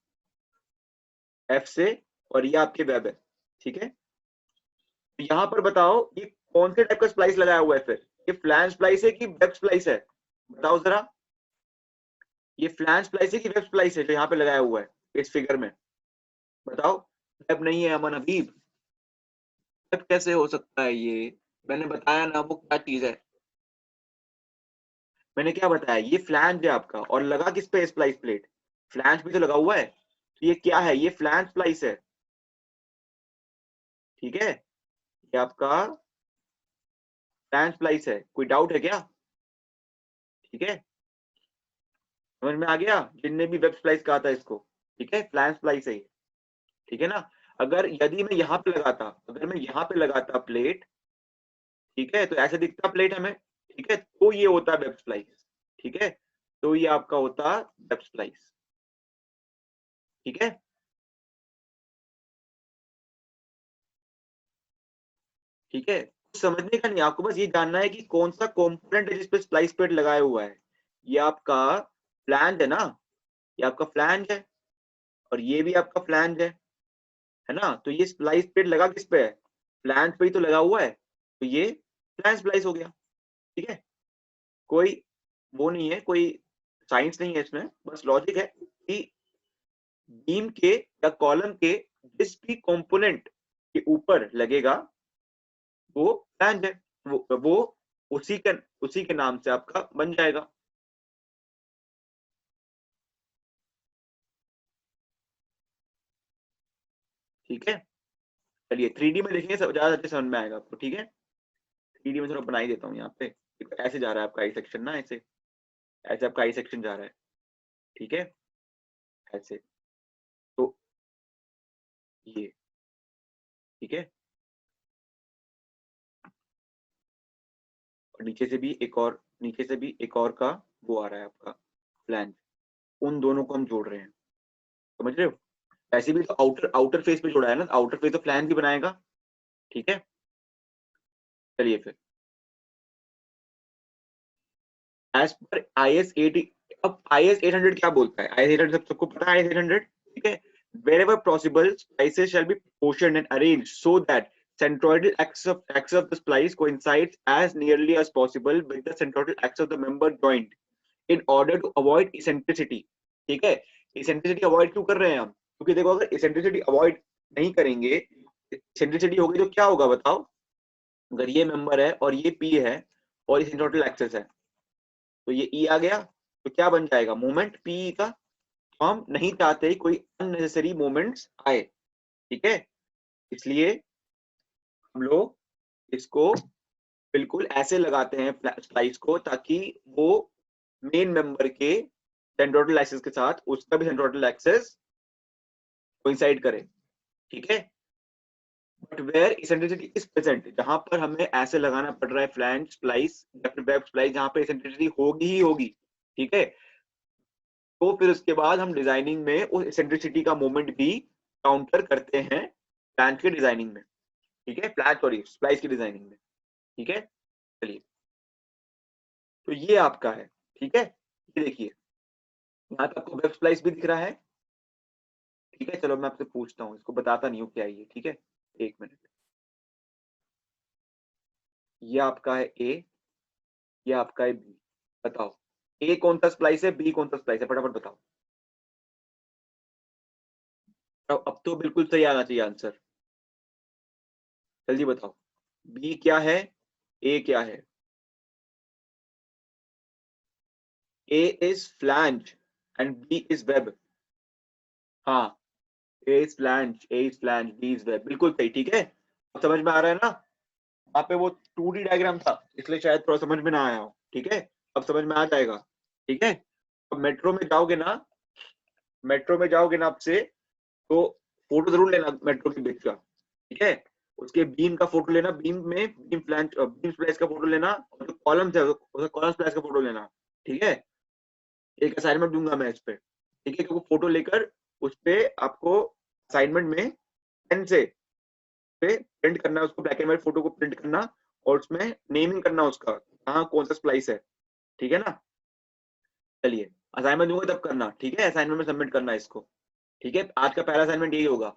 F से, और ये आपके वेब है। ठीक है, तो यहाँ पर बताओ ये कौन से टाइप का स्प्लाइस लगाया हुआ है फिर, ये फ्लैंज स्प्लाइस है कि वेब स्प्लाइस है, बताओ जरा। ये फ्लैंज स्प्लाइस है कि वेब स्प्लाइस है जो यहाँ पे लगाया हुआ है इस फिगर में, बताओ। वेब नहीं है अमन हबीब, वेब कैसे हो सकता है ये, मैंने बताया ना वो क्या चीज है। मैंने क्या बताया, ये फ्लैंज है आपका, और लगा किस पे स्प्लाइस प्लेट, फ्लैंज भी तो लगा हुआ है, तो ये क्या है, ये फ्लैंज स्प्लाइस है। ठीक है, ये आपका फ्लैंज स्प्लाइस है, कोई डाउट है क्या। ठीक है, समझ में आ गया, जिनने भी वेब स्प्लाइस कहा था इसको। ठीक है, फ्लैंज स्प्लाइस है ये। ठीक है ना, अगर यदि मैं यहाँ पे लगाता, अगर मैं यहाँ पे लगाता प्लेट, ठीक है, तो ऐसे दिखता प्लेट हमें। ठीक है, तो ये होता वेब स्प्लाइस। ठीक है, तो ये आपका होता वेब स्प्लाइस। ठीक है, ठीक है, कुछ समझने का नहीं, आपको बस ये जानना है कि कौन सा कंपोनेंट है जिसपे स्प्लाइस प्लेट लगाया हुआ है। ये आपका फ्लैंज है ना, ये आपका फ्लैंज है, और ये भी आपका फ्लैंज है ना, तो ये स्प्लाइस प्लेट लगा किस पे है, फ्लैंज पे ही तो लगा हुआ है, तो ये फ्लैंज स्प्लाइस हो गया। ठीक है, कोई वो नहीं है, कोई साइंस नहीं है इसमें, बस लॉजिक है कि बीम के या कॉलम के जिस भी कंपोनेंट के ऊपर लगेगा वो फ्लैंज है, वो उसी के नाम से आपका बन जाएगा। ठीक है, चलिए 3D में देखेंगे, ज्यादा अच्छे समझ में आएगा आपको। ठीक है, 3D में थोड़ा बना ही देता हूँ यहाँ पे। ऐसे जा रहा है आपका आई सेक्शन ना, ऐसे ऐसे आपका आई सेक्शन जा रहा है। ठीक है, ऐसे, तो ये, ठीक है, और नीचे से भी एक और का वो आ रहा है आपका फ्लैंज। उन दोनों को हम जोड़ रहे हैं, समझ रहे हो? ऐसे भी तो आउटर आउटर फेस पे जोड़ा है ना, आउटर फेस तो फ्लैंज भी बनाएगा। ठीक है, चलिए फिर एज पर IS 80। अब IS 800 क्या बोलता है? IS 800 सबको पता है, IS 800। ठीक है, wherever possible splices shall be portioned and arranged so that centroidal axis of the splice coincides as nearly as possible with the centroidal axis of the member joint in order to avoid eccentricity। ठीक है, eccentricity avoid क्यों कर रहे हैं हम? क्योंकि देखो अगर eccentricity अवॉइड नहीं करेंगे, eccentricity होगी तो क्या होगा बताओ? अगर ये मेंबर है और ये P है और ये centroidal axis है, तो ये E आ गया, तो क्या बन जाएगा? मोमेंट PE का। तो हम नहीं चाहते कोई अननेसेसरी मोमेंट्स आए। ठीक है, इसलिए हम लोग इसको बिल्कुल ऐसे लगाते हैं स्लाइस को, ताकि वो मेन मेंबर के सेंट्रोइडल एक्सिस के साथ उसका भी सेंट्रोइडल एक्सिस कोइंसाइड करे। ठीक है, but where eccentricity is present, जहां पर हमें ऐसे लगाना पड़ रहा है फ्लैंज स्प्लाइस या फिर वेब स्प्लाइस, जहां पे इसेंट्रिसिटी होगी ही होगी। ठीक है, तो फिर उसके बाद हम डिजाइनिंग में उस इसेंट्रिसिटी का मोमेंट भी काउंटर करते हैं फ्लैंज के डिजाइनिंग में। ठीक है, फ्लैंज सॉरी स्प्लाइस की डिजाइनिंग में। ठीक है, चलिए, तो ये आपका है। ठीक है, ये देखिए यहाँ पे आपको वेब स्प्लाइस भी दिख रहा है। ठीक है, चलो मैं आपसे पूछता हूँ, इसको बताता नहीं हूँ क्या है ये। ठीक है, एक मिनट। ये आपका है ए, ये आपका है बी। बताओ ए कौन सा स्प्लाइस है, बी कौन सा स्प्लाइस है? फटाफट बताओ। अब तो बिल्कुल सही आना चाहिए आंसर, जल्दी बताओ। बी क्या है, ए क्या है? A is flange and B is web. हाँ, A is flange, A is flange, B is web, बिल्कुल सही। ठीक है, अब समझ में आ रहा है ना? वहां पे वो 2D डायग्राम था इसलिए शायद थोड़ा समझ में ना आया हो। ठीक है, अब समझ में आ जाएगा। ठीक है, अब मेट्रो में जाओगे ना आपसे, तो फोटो जरूर लेना मेट्रो के ब्रिज का। ठीक है, उसके बीम का फोटो लेना, बीम स्प्लाइस का फोटो लेना, और जो कॉलम है उसका कॉलम स्प्लाइस का फोटो लेना। ठीक है, एक असाइनमेंट दूंगा मैं इस पे। ठीक है, क्योंकि फोटो लेकर उस पे आपको असाइनमेंट में पेन से पे प्रिंट करना है उसको, ब्लैक एंड व्हाइट फोटो को प्रिंट करना और उसमें नेमिंग करना उसका, कहाँ कौन सा स्प्लाइस है। ठीक है ना? चलिए, असाइनमेंट दूंगा तब करना। ठीक है, असाइनमेंट में सबमिट करना है इसको। ठीक है, आज का पहला असाइनमेंट यही होगा,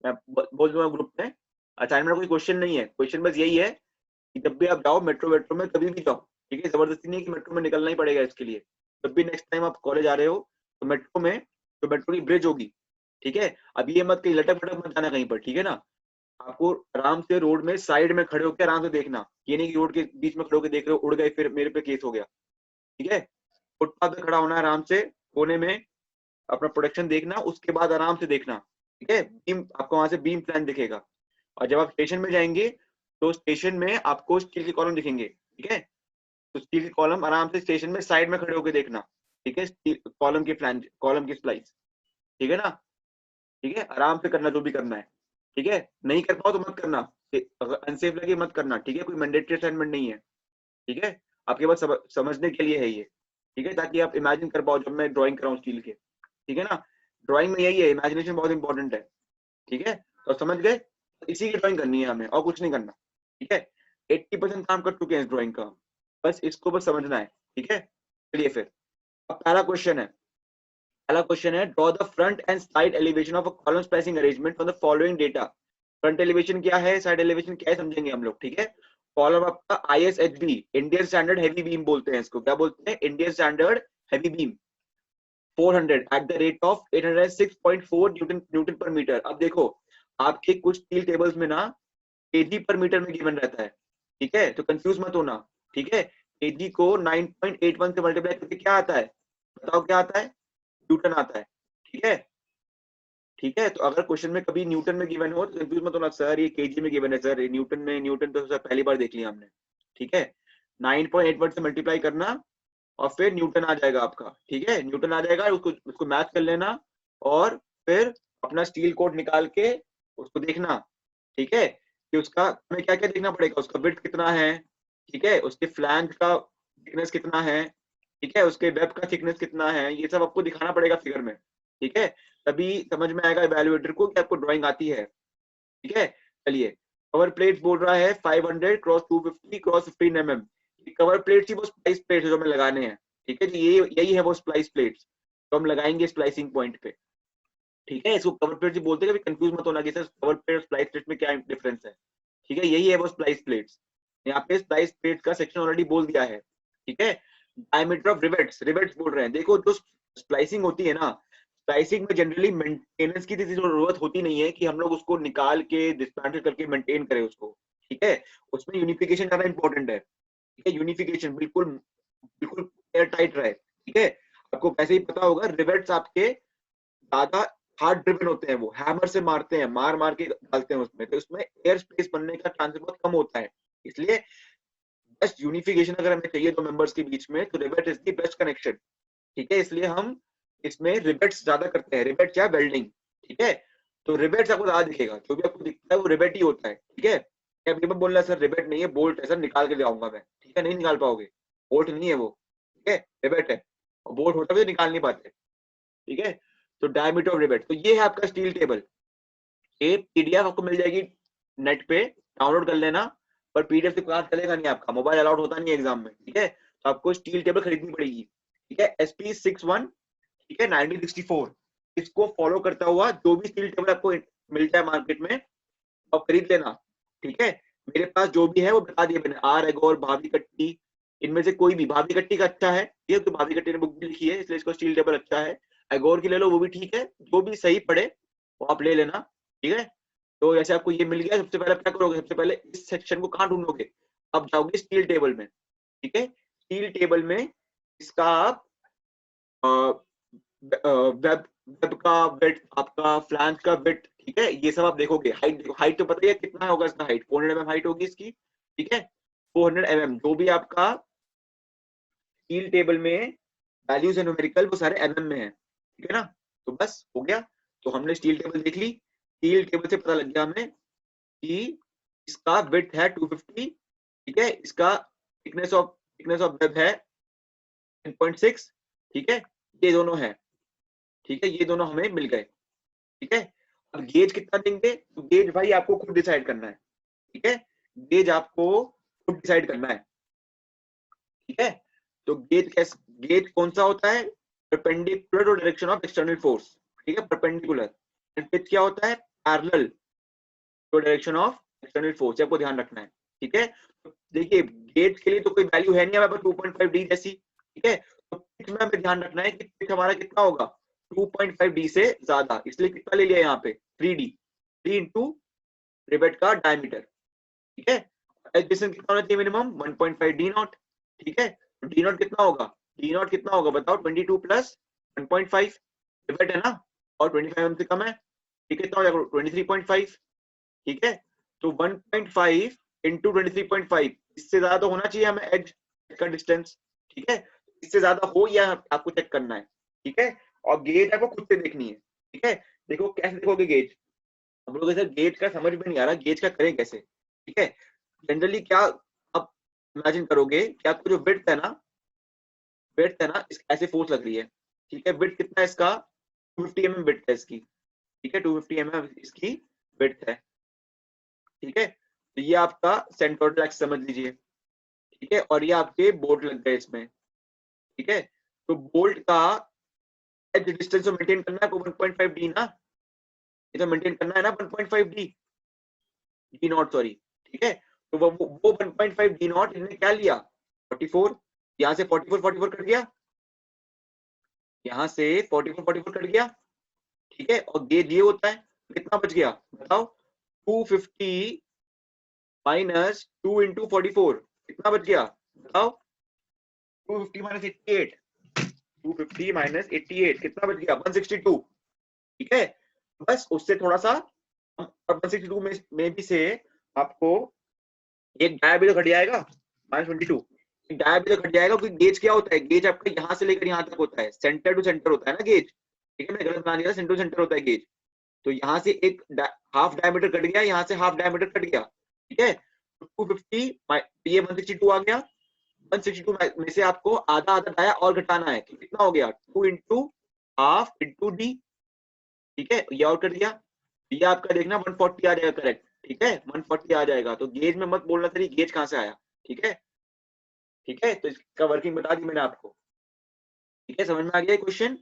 मैं बोल दूंगा ग्रुप में। असाइनमेंट कोई क्वेश्चन नहीं है, क्वेश्चन बस यही है कि जब भी आप जाओ मेट्रो में कभी भी जाओ, ठीक है, जबरदस्ती नहीं है कि मेट्रो में निकलना ही पड़ेगा इसके लिए। जब भी नेक्स्ट टाइम आप कॉलेज आ रहे हो तो मेट्रो की ब्रिज होगी। ठीक है, अब ये मत कहीं लटक फटक मत जाना कहीं पर। ठीक है ना? आपको आराम से रोड में साइड में खड़े होकर आराम से देखना, ये नहीं कि रोड के बीच में खड़े होकर देख रहे हो, उड़ गए फिर मेरे पे केस हो गया। ठीक है, फुटपाथ पे खड़ा होना है आराम से, कोने में अपना प्रोडक्शन देखना, उसके बाद आराम से देखना। ठीक है, बीम आपको वहां से बीम प्लान दिखेगा। और जब आप स्टेशन में जाएंगे तो स्टेशन में आपको स्टील के कॉलम दिखेंगे। ठीक है, तो स्टील के कॉलम आराम से स्टेशन में साइड में खड़े होकर देखना। ठीक है, कॉलम की फ्लैंज, कॉलम की स्प्लाइस। ठीक है ना? ठीक है, आराम से करना जो भी करना है। ठीक है, नहीं कर पाओ तो मत करना, अगर अनसेफ लगे मत करना। ठीक है, कोई मैंडेटरी असाइनमेंट नहीं है। ठीक है, आपके पास समझने के लिए है ये। ठीक है, ताकि आप इमेजिन कर पाओ जब मैं ड्राइंग कराऊं स्टील के। ठीक है ना? ड्राइंग में यही है, इमेजिनेशन बहुत इंपॉर्टेंट है। ठीक है, तो समझ गए? इसी की ड्राइंग करनी है हमें और कुछ नहीं करना। ठीक है, 80% काम कर चुके हैं इस ड्राइंग का, बस इसको बस समझना है। ठीक है, चलिए फिर अब पहला क्वेश्चन है, draw the front end side elevation of a column spacing arrangement from the following data. Front elevation क्या है, साइड एलिवेशन क्या है, समझेंगे हम लोग। ठीक है, कॉलम आपका ISHB, Indian standard heavy beam बोलते हैं इसको। क्या बोलते हैं? Indian standard heavy beam. 400 at the rate of 806.4 Newton पर मीटर। अब देखो आपके कुछ स्टील टेबल्स में ना केजी पर मीटर में गिवन रहता है, ठीक है, तो कंफ्यूज मत होना, ठीक है। केजी को 9.81 से मल्टीप्लाई करके क्या आता है, बताओ क्या आता है, न्यूटन आता है, ठीक है। ठीक है, तो अगर क्वेश्चन में कभी न्यूटन में गिवन हो तो कंफ्यूज मत होना, सर ये केजी में गिवन है, सर न्यूटन में, न्यूटन तो सर पहली बार देख लिया हमने, ठीक है। 9.81 से मल्टीप्लाई करना और फिर न्यूटन आ जाएगा आपका, ठीक है, न्यूटन आ जाएगा, उसको उसको मैच कर लेना और फिर अपना स्टील कोड निकाल के उसको देखना, ठीक है, कि उसका हमें क्या क्या देखना पड़ेगा, उसका विड्थ कितना है, ठीक है, उसके फ्लैंज का थिकनेस कितना है, ठीक है, उसके वेब का थिकनेस कितना है, ये सब आपको दिखाना पड़ेगा फिगर में, ठीक है, तभी समझ में आएगा इवैल्यूएटर को कि आपको ड्राइंग आती है, ठीक है। चलिए, कवर प्लेट बोल रहा है 500 cross 250 cross 15 mm। Cover plate ही वो स्प्लाइस प्लेट है जो हमें लगाने हैं, ठीक है, ये यही है वो स्प्लाइस प्लेट्स तो हम लगाएंगे स्प्लाइसिंग पॉइंट पे, ठीक है। इसको कवर प्लेट बोलते हैं, कभी कंफ्यूज मत होना कि सर कवर प्लेट और स्प्लाइस प्लेट में क्या डिफरेंस है, ठीक है, यही है वो स्प्लाइस प्लेट्स। यहाँ पे स्प्लाइस प्लेट का सेक्शन ऑलरेडी बोल दिया है, ठीक है। डायमीटर ऑफ रिवेट्स, रिवेट्स बोल रहे हैं, देखो जो स्प्लाइसिंग होती है ना, स्प्लाइसिंग में जनरली मेंटेनेंस की जरूरत होती नहीं है कि हम लोग उसको निकाल के डिस्मेंटल करके मेंटेन करें उसको, ठीक है, उसमें यूनिफिकेशन ज्यादा इंपॉर्टेंट है, ठीक है, यूनिफिकेशन बिल्कुल बिल्कुल एयर टाइट रहे, ठीक है। आपको वैसे ही पता होगा रिवेट्स आपके ज्यादा हार्ड ड्रिवन होते हैं, वो हैमर से मारते हैं, मार मार के डालते हैं उसमें, तो उसमें एयर स्पेस बनने का चांस बहुत कम होता है, इसलिए बेस्ट यूनिफिकेशन अगर हमें चाहिए दो मेंबर्स के बीच में तो rivet is the best connection, ठीक है, इसलिए हम इसमें रिवेट्स ज्यादा करते हैं, रिवेट क्या वेल्डिंग, ठीक है। तो रिवेट्स आपको ज्यादा दिखेगा, जो भी आपको दिखता है वो रिवेट ही होता है, ठीक है। अभी मैं बोल रहा सर रिवेट नहीं है बोल्ट है सर, निकाल के जाऊंगा मैं, ठीक है, नहीं निकाल पाओगे, बोल्ट नहीं है वो, ठीक है, रिवेट है, और बोल्ट होता है तो निकाल नहीं पाते, ठीक है। तो डायमीटर ऑफ रिवेट, तो ये है आपका स्टील टेबल, ये पीडीएफ आपको मिल जाएगी नेट पे, डाउनलोड कर लेना, पर पीडीएफ से क्लास चलेगा नहीं आपका, मोबाइल अलाउड होता नहीं एग्जाम में, ठीक है, तो आपको स्टील टेबल खरीदनी पड़ेगी, ठीक है, SP61, ठीक है, 1964, इसको फॉलो करता हुआ जो भी स्टील टेबल आपको मिलता है मार्केट में आप खरीद लेना, ठीक है। मेरे पास जो भी है वो बता दिया मैंने, आर एगोर भाभी कट्टी, इनमें से कोई भी, भाभी कट्टी का अच्छा है ये, तो भाभी कट्टी ने बुक भी लिखी है इसलिए इसको स्टील टेबल अच्छा है, एगोर की ले लो वो भी ठीक है, जो भी सही पड़े वो आप ले लेना, ठीक है। तो जैसे आपको ये मिल गया, सबसे पहले क्या करोगे, सबसे पहले इस सेक्शन को कहाँ ढूंढोगे, आप जाओगे स्टील टेबल में, ठीक है, स्टील टेबल में इसका आप वेब वेब का वेट, आपका फ्लैंज का वेट, ठीक है, ये सब आप देखोगे, हाइट देखो, हाइट तो पता ही है कितना होगा इसका, हाइट 400 mm हाइट होगी इसकी, ठीक है, 400 mm, जो भी आपका स्टील टेबल में वैल्यूज है न्यूमेरिकल वो सारे mm में है, ठीक है ना। तो बस हो गया, तो हमने स्टील टेबल देख ली, स्टील टेबल से पता लग गया हमें कि इसका विड्थ है 250, ठीक है, इसका थिकनेस ऑफ वेब है 10.6, ठीक है, ये दोनों है, ठीक है, ये दोनों हमें मिल गए, ठीक है। अब गेज कितना देंगे, तो गेज भाई आपको खुद डिसाइड करना है, ठीक है, गेज आपको खुद डिसाइड करना है, ठीक है। तो गेज कौन सा होता है, perpendicular to direction of external force, ठीक है, परपेंडिकुलर, गेज क्या होता है, parallel to direction of external force, आपको ध्यान रखना है, ठीक है। तो देखिए गेज के लिए तो कोई वैल्यू है नहीं हमारे पास 2.5 डी जैसी, ठीक है, तो पिच में हमें ध्यान रखना है कि पिच हमारा कितना होगा 2.5 डी से ज्यादा, इसलिए कितना ले लिया यहाँ पे 3D, 3 इंटू रिवेट का डायमीटर, ठीक है। एडजस्टेंस कितना होना चाहिए मिनिमम 1.5 डी नॉट, ठीक है, तो डी नॉट कितना होगा, डी नॉट कितना होगा बताओ, 22 प्लस 1.5, रिवेट है ना, और 25 mm से कम है, ठीक है, कितना हो जाएगा 23.5, ठीक है। तो 1.5 इंटू 23.5, इससे ज्यादा तो होना चाहिए हमें एज का डिस्टेंस, ठीक है, इससे ज्यादा हो या आपको चेक करना है, ठीक है, और गेज आपको खुद से देखनी है, ठीक है। देखो कैसे देखोगे गेज, हम लोग सर गेज का समझ में नहीं आ रहा, गेज का करें कैसे, ठीक है। जनरली क्या आप इमेजिन करोगे कि आपको जो विड्थ है ना ऐसे फोर्स लग रही है, ठीक है, विड्थ कितना है इसका 250 mm विड्थ है इसकी, ठीक है, 250 mm इसकी विड्थ है, ठीक है। तो ये आपका सेंट्रोइडल एक्सिस समझ लीजिए, ठीक है, और ये आपके बोल्ट लग गए इसमें, ठीक है। तो बोल्ट का एज डिस्टेंस को मेंटेन करना है, 1.5 डी ना, ये तो मेंटेन करना है ना 1.5 डी, डी नॉट सॉरी, ठीक है। तो वो 1.5 डी नॉट इन्होंने क्या लिया 44, यहाँ से 44 कट गया, यहाँ से 44 कट गया, ठीक है, और गेज ये होता है, कितना बच गया बताओ, 250 माइनस 2 इंटू 44, कितना बच गया बताओ, 250 माइनस 88, 250 माइनस 88 कितना बच गया, 162, ठीक है। बस उससे थोड़ा सा 162 में भी से आपको एक डाया भी तो घट जाएगा, -22 डाया भी तो घट जाएगा, क्योंकि गेज क्या होता है, गेज आपका यहाँ से लेकर यहाँ तक होता है, सेंटर टू सेंटर होता है ना गेज, ठीक है, मैंने गलत बना दिया, सेंटर टू सेंटर होता है गेज। तो यहाँ से एक हाफ डायमीटर कट गया, यहाँ से हाफ डायमीटर कट गया, ठीक है, 250 ये 162 आ गया, 162 में से आपको आधा आधा डाया और घटाना है, कितना हो गया 2 इंटू हाफ इंटू डी, ठीक है, ये और कर दिया, ये आपका देखना 140 आ जाएगा करेक्ट, ठीक है, 140 आ जाएगा। तो गेज में मत बोलना तेरी गेज कहां से आया, ठीक है, ठीक है, तो इसका वर्किंग बता दी मैंने आपको, ठीक है, समझ में आ गया क्वेश्चन,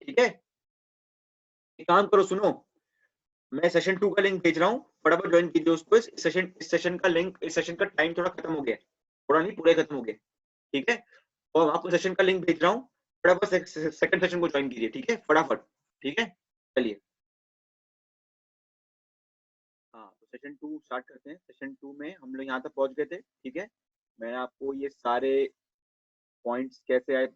ठीक है। एक काम करो सुनो, मैं सेशन 2 का लिंक भेज रहा हूँ, फटाफट ज्वाइन कीजिए उसको, इस सेशन का लिंक, इस सेशन का टाइम थोड़ा खत्म हो गया, थोड़ा नहीं पूरा खत्म हो गया, ठीक है, और आपको सेशन का लिंक भेज रहा हूँ, फटाफट सेकंड सेशन को ज्वाइन कीजिए, ठीक है, फटाफट, ठीक है, चलिए। हाँ, तो सेशन 2 स्टार्ट करते हैं। सेशन 2 में हम लोग यहाँ तक पहुंच गए थे, ठीक है, मैंने आपको ये सारे पॉइंट्स कैसे आए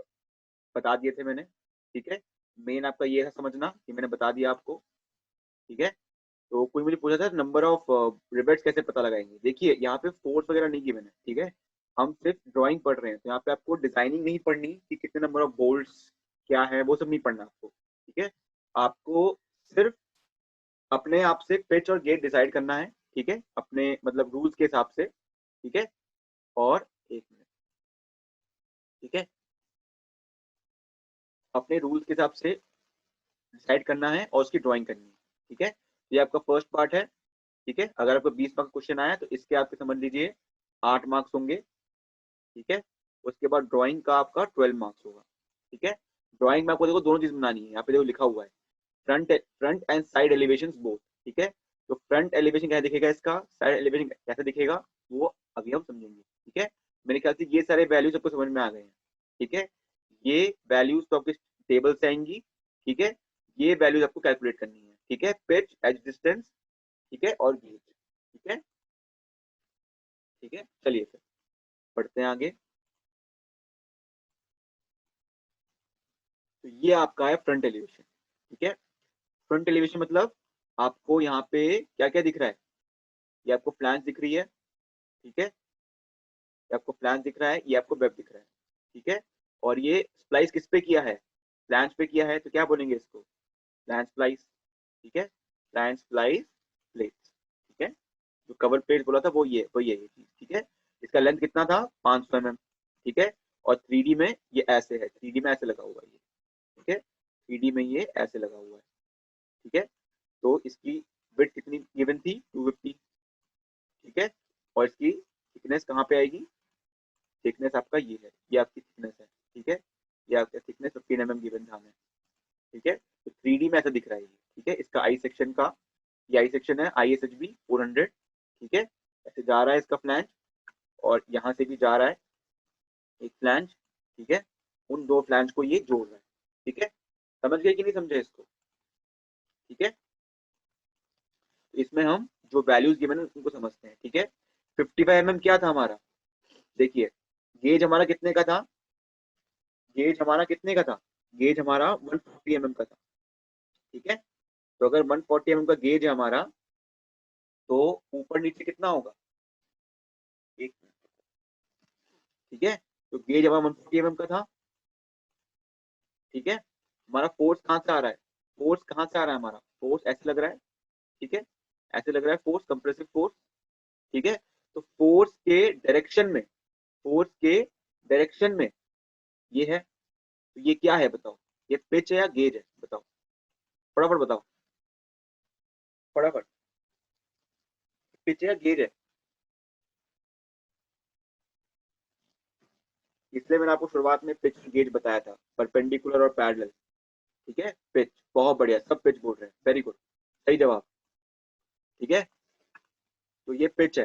बता दिए थे मैंने, ठीक है, मेन आपका ये है समझना कि मैंने बता दिया आपको, ठीक है। तो कोई मुझे पूछा था नंबर ऑफ रिवेट्स कैसे पता लगाएंगे, देखिए यहाँ पे फोर्स वगैरह नहीं की मैंने, ठीक है, हम सिर्फ ड्राइंग पढ़ रहे हैं, तो यहाँ पे आपको डिजाइनिंग नहीं पढ़नी कि कितने नंबर ऑफ बोल्ट्स क्या है, वो सब नहीं पढ़ना आपको, ठीक है, आपको सिर्फ अपने आप से पिच और गेट डिसाइड करना है, ठीक है, अपने मतलब रूल्स के हिसाब से, ठीक है, और एक मिनट, ठीक है, अपने रूल्स के हिसाब से डिसाइड करना है और उसकी ड्राइंग करनी है, ठीक है, ये आपका फर्स्ट पार्ट है, ठीक है, अगर आपको 20 मार्क्स क्वेश्चन आया तो इसके आपके समझ लीजिए 8 मार्क्स होंगे, ठीक है, उसके बाद ड्राइंग का आपका 12 मार्क्स होगा, ठीक है। ड्राइंग में आपको देखो दोनों चीज बनानी है, यहाँ पे देखो लिखा हुआ है front end side elevation both, ठीक है, तो फ्रंट एलिवेशन कैसे दिखेगा, इसका साइड एलिवेशन कैसे दिखेगा, वो अभी हम समझेंगे, ठीक है। मेरे ख्याल से ये सारे वैल्यूज आपको समझ में आ गए हैं, ठीक है, ये वैल्यूज तो आपके टेबल से आएंगी, ठीक है, ये वैल्यूज आपको कैलकुलेट करनी है, ठीक है, पिच एज डिस्टेंस, ठीक है, और गेज, ठीक है, ठीक है, चलिए फिर पढ़ते हैं आगे। तो ये आपका है फ्रंट एलिवेशन, ठीक है, फ्रंट एलिवेशन मतलब आपको यहाँ पे क्या क्या दिख रहा है, ये आपको फ्लैंज दिख रही है, ठीक है, ये आपको फ्लैंज दिख रहा है, ये आपको वेब दिख रहा है, ठीक है, और ये स्प्लाइस किस पे किया है, फ्लैंज पे किया है, तो क्या बोलेंगे इसको, फ्लैंज स्प्लाइस, ठीक है, फ्लैंज स्प्लाइस प्लेट, ठीक है, जो कवर पेज बोला था वो ये चीज, ठीक है, इसका लेंथ कितना था 500 mm, ठीक है, और 3D में ये ऐसे है, 3D में ऐसे लगा हुआ है ये, ठीक है, 3D में ये ऐसे लगा हुआ है, ठीक है, तो इसकी विड्थ कितनी गिवन थी 250, ठीक है, और इसकी थिकनेस कहाँ पे आएगी, थिकनेस आपका ये आपकी थिकनेस है, ठीक है, ये आपका थिकनेस 15 mm गिवन था हमें, ठीक है, तो 3D में ऐसा दिख रहा है ये, ठीक है, इसका आई सेक्शन का, ये आई सेक्शन है ISHB 400, ठीक है, ऐसे जा रहा है इसका फ्लैंज, और यहाँ से भी जा रहा है एक फ्लैंज, ठीक है, उन दो फ्लैंज को ये जोड़ रहा है, ठीक है, समझ गए कि नहीं समझे इसको, ठीक है, तो इसमें हम जो वैल्यूज गिवन है उनको समझते हैं, ठीक है। 55 mm क्या था हमारा, देखिए गेज हमारा कितने का था, गेज हमारा कितने का था, गेज हमारा 140 mm का था, ठीक है, तो अगर 140 mm का गेज है हमारा, तो ऊपर नीचे कितना होगा, एक, ठीक है, तो गेज हमारा 140 mm का था, ठीक है, हमारा फोर्स कहाँ से आ रहा है, फोर्स कहाँ से आ रहा है हमारा, फोर्स ऐसे लग रहा है, ठीक है, ऐसे लग रहा है फोर्स, कंप्रेसिव फोर्स, ठीक है, तो फोर्स के डायरेक्शन में, फोर्स के डायरेक्शन में ये है, तो ये क्या है बताओ, ये पिच है या गेज है बताओ, फटाफट बताओ, फटाफट, पिच है या गेज है, इसलिए मैंने आपको शुरुआत में पिच गेज बताया था, परपेंडिकुलर और पैरेलल, ठीक है, पिच, बहुत बढ़िया, सब पिच बोल रहे हैं, वेरी गुड, सही जवाब, ठीक है, तो ये पिच है,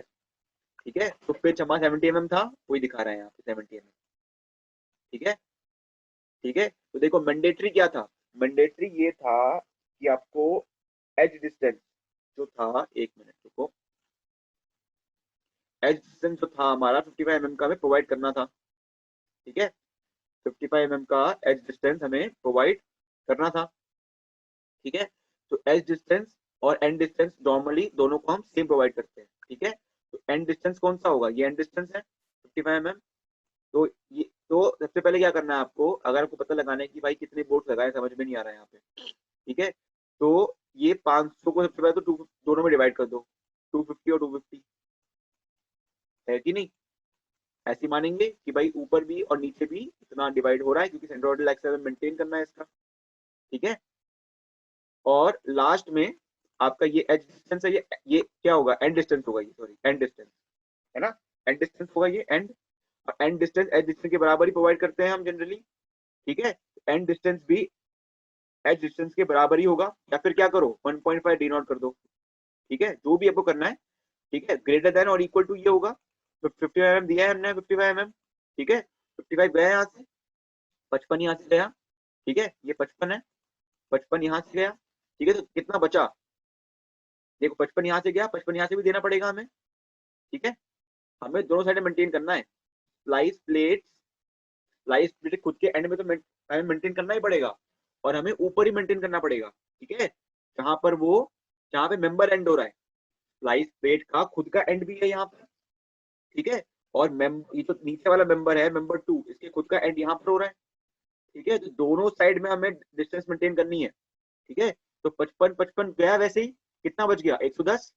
ठीक है, तो पिच हमारा 70 mm था, वही दिखा रहे हैं यहाँ पे 70 mm, ठीक है, ठीक है। तो देखो मैंडेटरी क्या था, मैंडेटरी ये था कि आपको एज डिस्टेंस जो था, एक मिनट रुको, एज डिस्टेंस जो था हमारा 55 mm का हमें प्रोवाइड करना था। ठीक है, 55 mm का एज डिस्टेंस हमें प्रोवाइड करना था। ठीक है, तो एज डिस्टेंस और एंड डिस्टेंस नॉर्मली दोनों को हम सेम प्रोवाइड करते हैं। ठीक है, तो एंड डिस्टेंस कौन सा होगा, ये एंड डिस्टेंस है 55 mm। तो ये तो सबसे पहले क्या करना है आपको, अगर आपको पता लगाना है कि भाई कितने बोर्ड लगाए समझ में नहीं आ रहा है यहाँ पे। ठीक है, तो ये 500 को सबसे पहले तो दोनों में डिवाइड कर दो, 250 और 250, है कि नहीं। ऐसे मानेंगे कि भाई ऊपर भी और नीचे भी इतना डिवाइड हो रहा है क्योंकि सेंट्रोइडल एक्सिस मेंटेन करना है इसका। ठीक है, और लास्ट में आपका ये एज डिस्टेंस है, ये क्या होगा, एंड डिस्टेंस होगा, ये सॉरी एंड डिस्टेंस है ना, एंड डिस्टेंस होगा ये एंड, और एंड डिस्टेंस एज डिस्टेंस के बराबर ही प्रोवाइड करते हैं हम जनरली। ठीक है, एंड डिस्टेंस भी एज डिस्टेंस के बराबर ही होगा, या फिर क्या करो 1.5 डी नॉट कर दो। ठीक है, जो भी आपको करना है। ठीक है, ग्रेटर देन और इक्वल टू ये होगा। तो 55 mm दिया है हमने, 55 mm। ठीक है, 55 गया यहाँ से, 55 यहाँ से गया। ठीक है, ये 55 है, 55 यहाँ से गया। ठीक है, तो कितना बचा, देखो 55 यहाँ से गया, 55 यहाँ से भी देना पड़ेगा हमें। ठीक है, हमें दोनों साइड मेंटेन करना है। स्लाइस प्लेट खुद के एंड में तो हमें मेंटेन करना ही पड़ेगा, और हमें ऊपर ही मेंटेन करना पड़ेगा। ठीक है, जहां पर वो, जहां पे मेंबर एंड हो रहा है, स्लाइस प्लेट का खुद का एंड भी है यहाँ पर। ठीक है, और ये तो नीचे वाला मेंबर है, मेंबर 2, इसके खुद का एंड यहाँ पर हो रहा है। ठीक है, तो दोनों साइड में हमें डिस्टेंस मेंटेन करनी है। ठीक है, तो 55 55 गया, वैसे ही कितना बच गया, 110,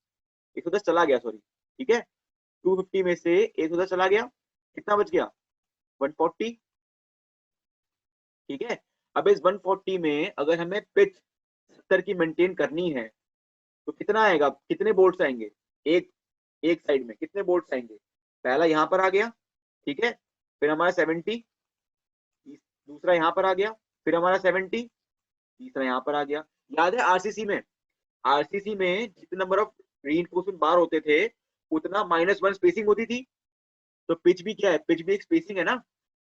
110 चला गया, सॉरी। ठीक है, 250 में से 110 चला गया, कितना बच गया, 140। ठीक है, अब इस 140 में अगर हमें पिच 70 की मेंटेन करनी है तो कितना आएगा, कितने बोल्ट्स आएंगे, एक एक साइड में कितने बोल्ट्स आएंगे, पहला यहाँ पर आ गया। ठीक है, फिर हमारा 70, दूसरा यहाँ पर आ गया, फिर हमारा 70, तीसरा यहाँ पर आ गया। याद है आरसीसी में, आरसीसी में जितने नंबर ऑफ रीइंफोर्समेंट बार होते थे उतना -1 स्पेसिंग होती थी। तो पिच भी क्या है, पिच भी एक स्पेसिंग है ना।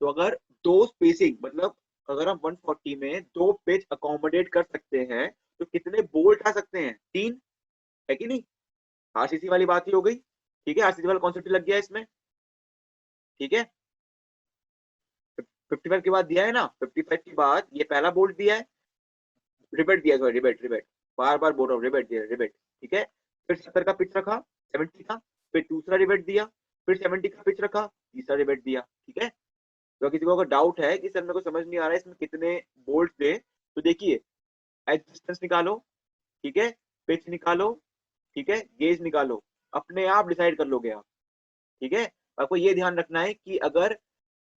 तो अगर दो स्पेसिंग, मतलब अगर हम 140 में दो पिच अकोमोडेट कर सकते हैं तो कितने बोल्ट आ सकते हैं, 3, है कि नहीं। आरसीसी वाली बात ही हो गई। ठीक है, आरसीसी वाला कॉन्सेप्ट लग गया इसमें। ठीक है, 55 के बाद दिया है ना, 55 के बाद ये पहला बोल्ट दिया है, रिबेट दिया, सॉरी रिबेट, रिबेट बार बार बोल रहा हूँ, रिबेट दिया, रिबेट। ठीक है, फिर 70 का पिच रखा, 70 का, फिर दूसरा रिबेट दिया, फिर 70 का पिच रखा, तीसरा रिबेट दिया। ठीक है, तो किसी को अगर डाउट है कि सर मेरे को समझ नहीं आ रहा है इसमें कितने बोल्ट थे, तो देखिए एज डिस्टेंस निकालो, ठीक है, पिच निकालो, ठीक है, गेज निकालो, अपने आप डिसाइड कर लोगे आप। ठीक है, आपको ये ध्यान रखना है कि अगर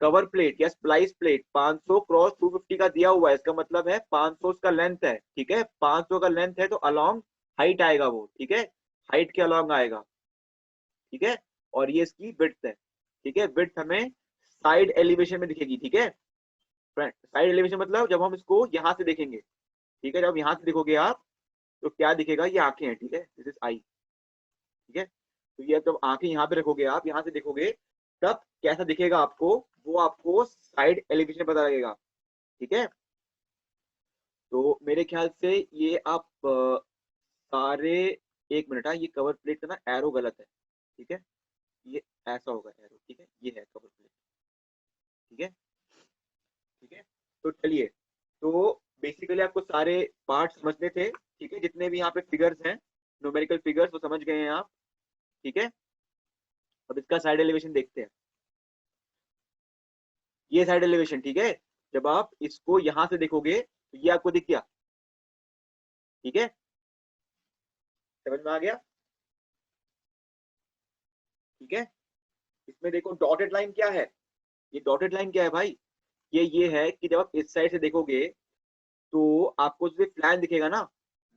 कवर प्लेट या स्प्लाइस प्लेट 500 क्रॉस 250 का दिया हुआ है, इसका मतलब है 500 का लेंथ है। ठीक है, 500 का लेंथ है तो अलोंग हाइट आएगा वो। ठीक है, हाइट के अलोंग आएगा। ठीक है, और ये इसकी विड्थ है। ठीक है, विड्थ हमें साइड एलिवेशन में दिखेगी। ठीक है, साइड एलिवेशन मतलब जब हम इसको यहाँ से देखेंगे। ठीक है, जब यहाँ से देखोगे आप तो क्या दिखेगा, ये आंखें हैं। ठीक है, दिस इज आई। ठीक है, तो ये जब आंखें यहाँ पे रखोगे, आप यहाँ से देखोगे तब कैसा दिखेगा आपको, वो आपको साइड एलिवेशन पता लगेगा। ठीक है, तो मेरे ख्याल से ये आप सारे, एक मिनट, हाँ ये कवर प्लेट का ना एरो गलत है। ठीक है, ये ऐसा होगा एरो। ठीक है, ये है कवर प्लेट। ठीक है, ठीक है, तो चलिए, तो बेसिकली आपको सारे पार्ट समझने थे। ठीक है, जितने भी यहाँ पे फिगर्स हैं, न्यूमेरिकल फिगर्स, वो समझ गए हैं आप। ठीक है, अब इसका साइड एलिवेशन देखते हैं। ये साइड एलिवेशन, ठीक है, जब आप इसको यहां से देखोगे तो ये आपको दिख गया। ठीक है, समझ में आ गया। ठीक है, इसमें देखो डॉटेड लाइन क्या है, ये डॉटेड लाइन क्या है भाई, ये है कि जब आप इस साइड से देखोगे तो आपको सिर्फ प्लान दिखेगा ना,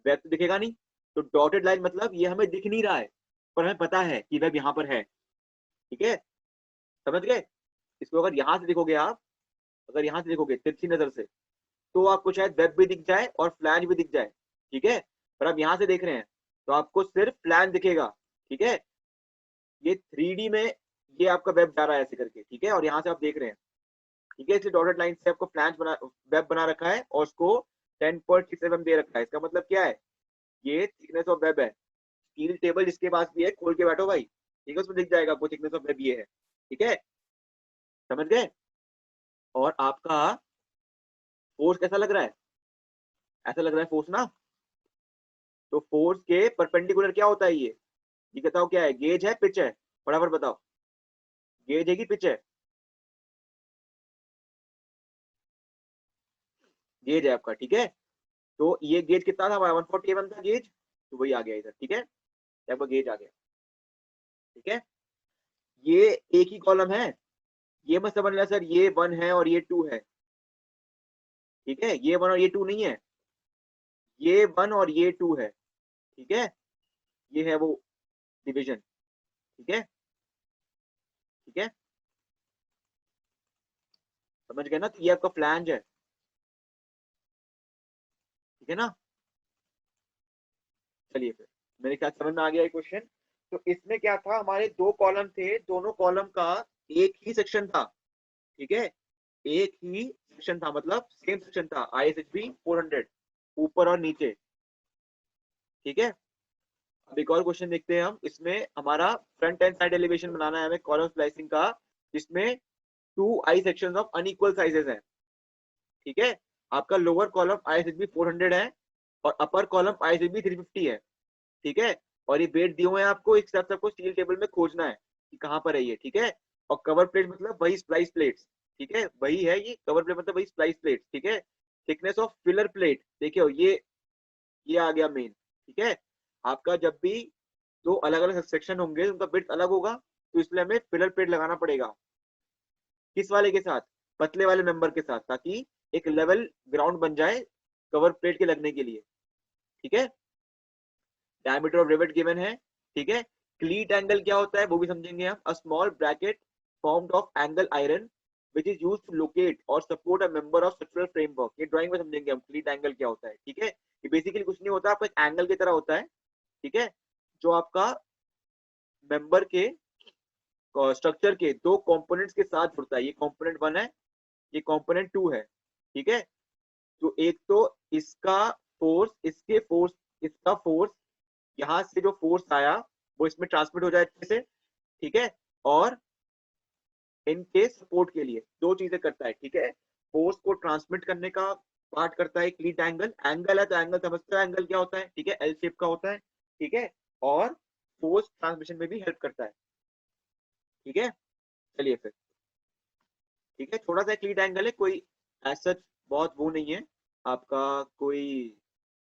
वेब तो दिखेगा नहीं। तो डॉटेड लाइन मतलब ये हमें दिख नहीं रहा है पर हमें पता है कि वेब यहाँ पर है। ठीक है, समझ गए। इसको अगर यहाँ से देखोगे आप, अगर यहाँ से देखोगे तिरछी नजर से, तो आपको शायद वेब भी दिख जाए और फ्लैंज भी दिख जाए। ठीक है, पर आप यहाँ से देख रहे हैं तो आपको सिर्फ फ्लैंज दिखेगा। ठीक है, ये 3D में ये आपका वेब जा रहा है ऐसे करके। ठीक है, और यहाँ से आप देख रहे हैं। ठीक है, इसलिए डॉटेड लाइन से आपको फ्लैंज बना वेब बना रखा है और उसको 10.6 mm दे रखा है। इसका मतलब क्या है, ये थिकनेस ऑफ वेब है। स्टील टेबल जिसके पास भी है खोल के बैठो भाई, ठीक है, उसमें दिख जाएगा आपको थिकनेस ऑफ वेब ये है। ठीक है, समझ गए। और आपका फोर्स कैसा लग रहा है, ऐसा लग रहा है फोर्स ना। तो फोर्स के परपेंडिकुलर क्या होता है ये बताओ क्या है, गेज है पिच है, फटाफट बताओ, गेज है कि पिच है। गेज है आपका, ठीक है। तो ये गेज कितना था हमारा, 140 mm था गेज, तो वही आ गया इधर। ठीक है, आपका गेज आ गया। ठीक है, ये एक ही कॉलम है, ये मत समझना सर ये 1 है और ये 2 है। ठीक है, ये 1 और ये 2 नहीं है, ये 1 और ये 2 है। ठीक है, ये है वो डिवीजन। ठीक है, ठीक है, समझ गए ना। तो ये आपका फ्लैंज है, ठीक है ना। चलिए फिर, मेरे ख्याल समझ में आ गया ये क्वेश्चन। तो इसमें क्या था, हमारे दो कॉलम थे, दोनों कॉलम का एक ही सेक्शन था। ठीक है, एक ही सेक्शन था, मतलब सेम सेक्शन था, ISHB 400 ऊपर और नीचे। ठीक है, अब एक और क्वेश्चन देखते हैं हम। इसमें हमारा फ्रंट एंड साइड एलिवेशन बनाना है हमें कॉलम स्प्लाइसिंग का, जिसमें 2 I section of unequal sizes है। ठीक है, आपका लोअर कॉलम ISHB 400 है और अपर कॉलम ISHB 350 है। ठीक है, और ये वेट दिए हुए हैं आपको, एक हिसाब से आपको स्टील टेबल में खोजना है कि कहाँ पर है ये। ठीक है, और कवर प्लेट मतलब वही स्प्लाइस प्लेट्स। ठीक है, वही है ये कवर प्लेट मतलब वही स्प्लाइस प्लेट। ठीक है, थिकनेस ऑफ फिलर प्लेट देखिए ये आ गया मेन। ठीक है, आपका जब भी दो अलग अलग सेक्शन होंगे उनका विड्थ अलग होगा, तो इसलिए हमें फिलर प्लेट लगाना पड़ेगा। किस वाले के साथ, पतले वाले मेंबर के साथ, ताकि एक लेवल ग्राउंड बन जाए कवर प्लेट के लगने के लिए। ठीक है, डायमीटर ऑफ रिवेट गिवन है। ठीक है, क्लीट एंगल क्या होता है वो भी समझेंगे हम। A small bracket formed of angle iron which is used to locate or support a member of structural framework। ये ड्राइंग में समझेंगे हम क्लीट एंगल क्या होता है। ठीक है, ये बेसिकली कुछ नहीं होता, आपका एक एंगल की तरह होता है। ठीक है, जो आपका मेंबर के स्ट्रक्चर के दो कंपोनेंट्स के साथ जुड़ता है। ये कंपोनेंट 1 है, ये कंपोनेंट 2 है। ठीक है, तो एक तो इसका फोर्स, इसके फोर्स, इसका फोर्स, यहाँ से जो फोर्स आया वो इसमें ट्रांसमिट हो जाए अच्छे से। ठीक है, और इनके सपोर्ट के लिए दो चीजें करता है। ठीक है, फोर्स को ट्रांसमिट करने का पार्ट करता है क्लीट एंगल। एंगल है तो एंगल समझते हो एंगल क्या होता है। ठीक है, एल शेप का होता है। ठीक है, और फोर्स ट्रांसमिशन में भी हेल्प करता है। ठीक है, चलिए फिर। ठीक है, थोड़ा सा क्लीट एंगल है, कोई ऐसा बहुत वो नहीं है आपका, कोई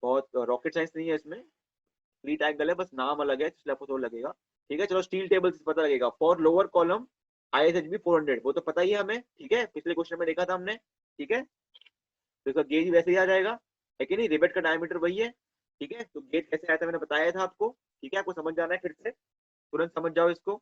बहुत रॉकेट साइंस नहीं है इसमें। क्लीट एंगल है, बस नाम अलग है इसलिए आपको तो लगेगा। ठीक है, चलो स्टील टेबल से पता लगेगा। फॉर लोअर कॉलम ISHB 400 वो तो पता ही है हमें। ठीक है, पिछले क्वेश्चन में देखा था हमने। ठीक है, तो इसका गेज वैसे ही आ जाएगा, है कि नहीं। रिवेट का डायमीटर वही है। ठीक है, तो गेज कैसे आया था मैंने बताया था आपको। ठीक है, आपको समझ जाना है, फिर से तुरंत समझ जाओ इसको।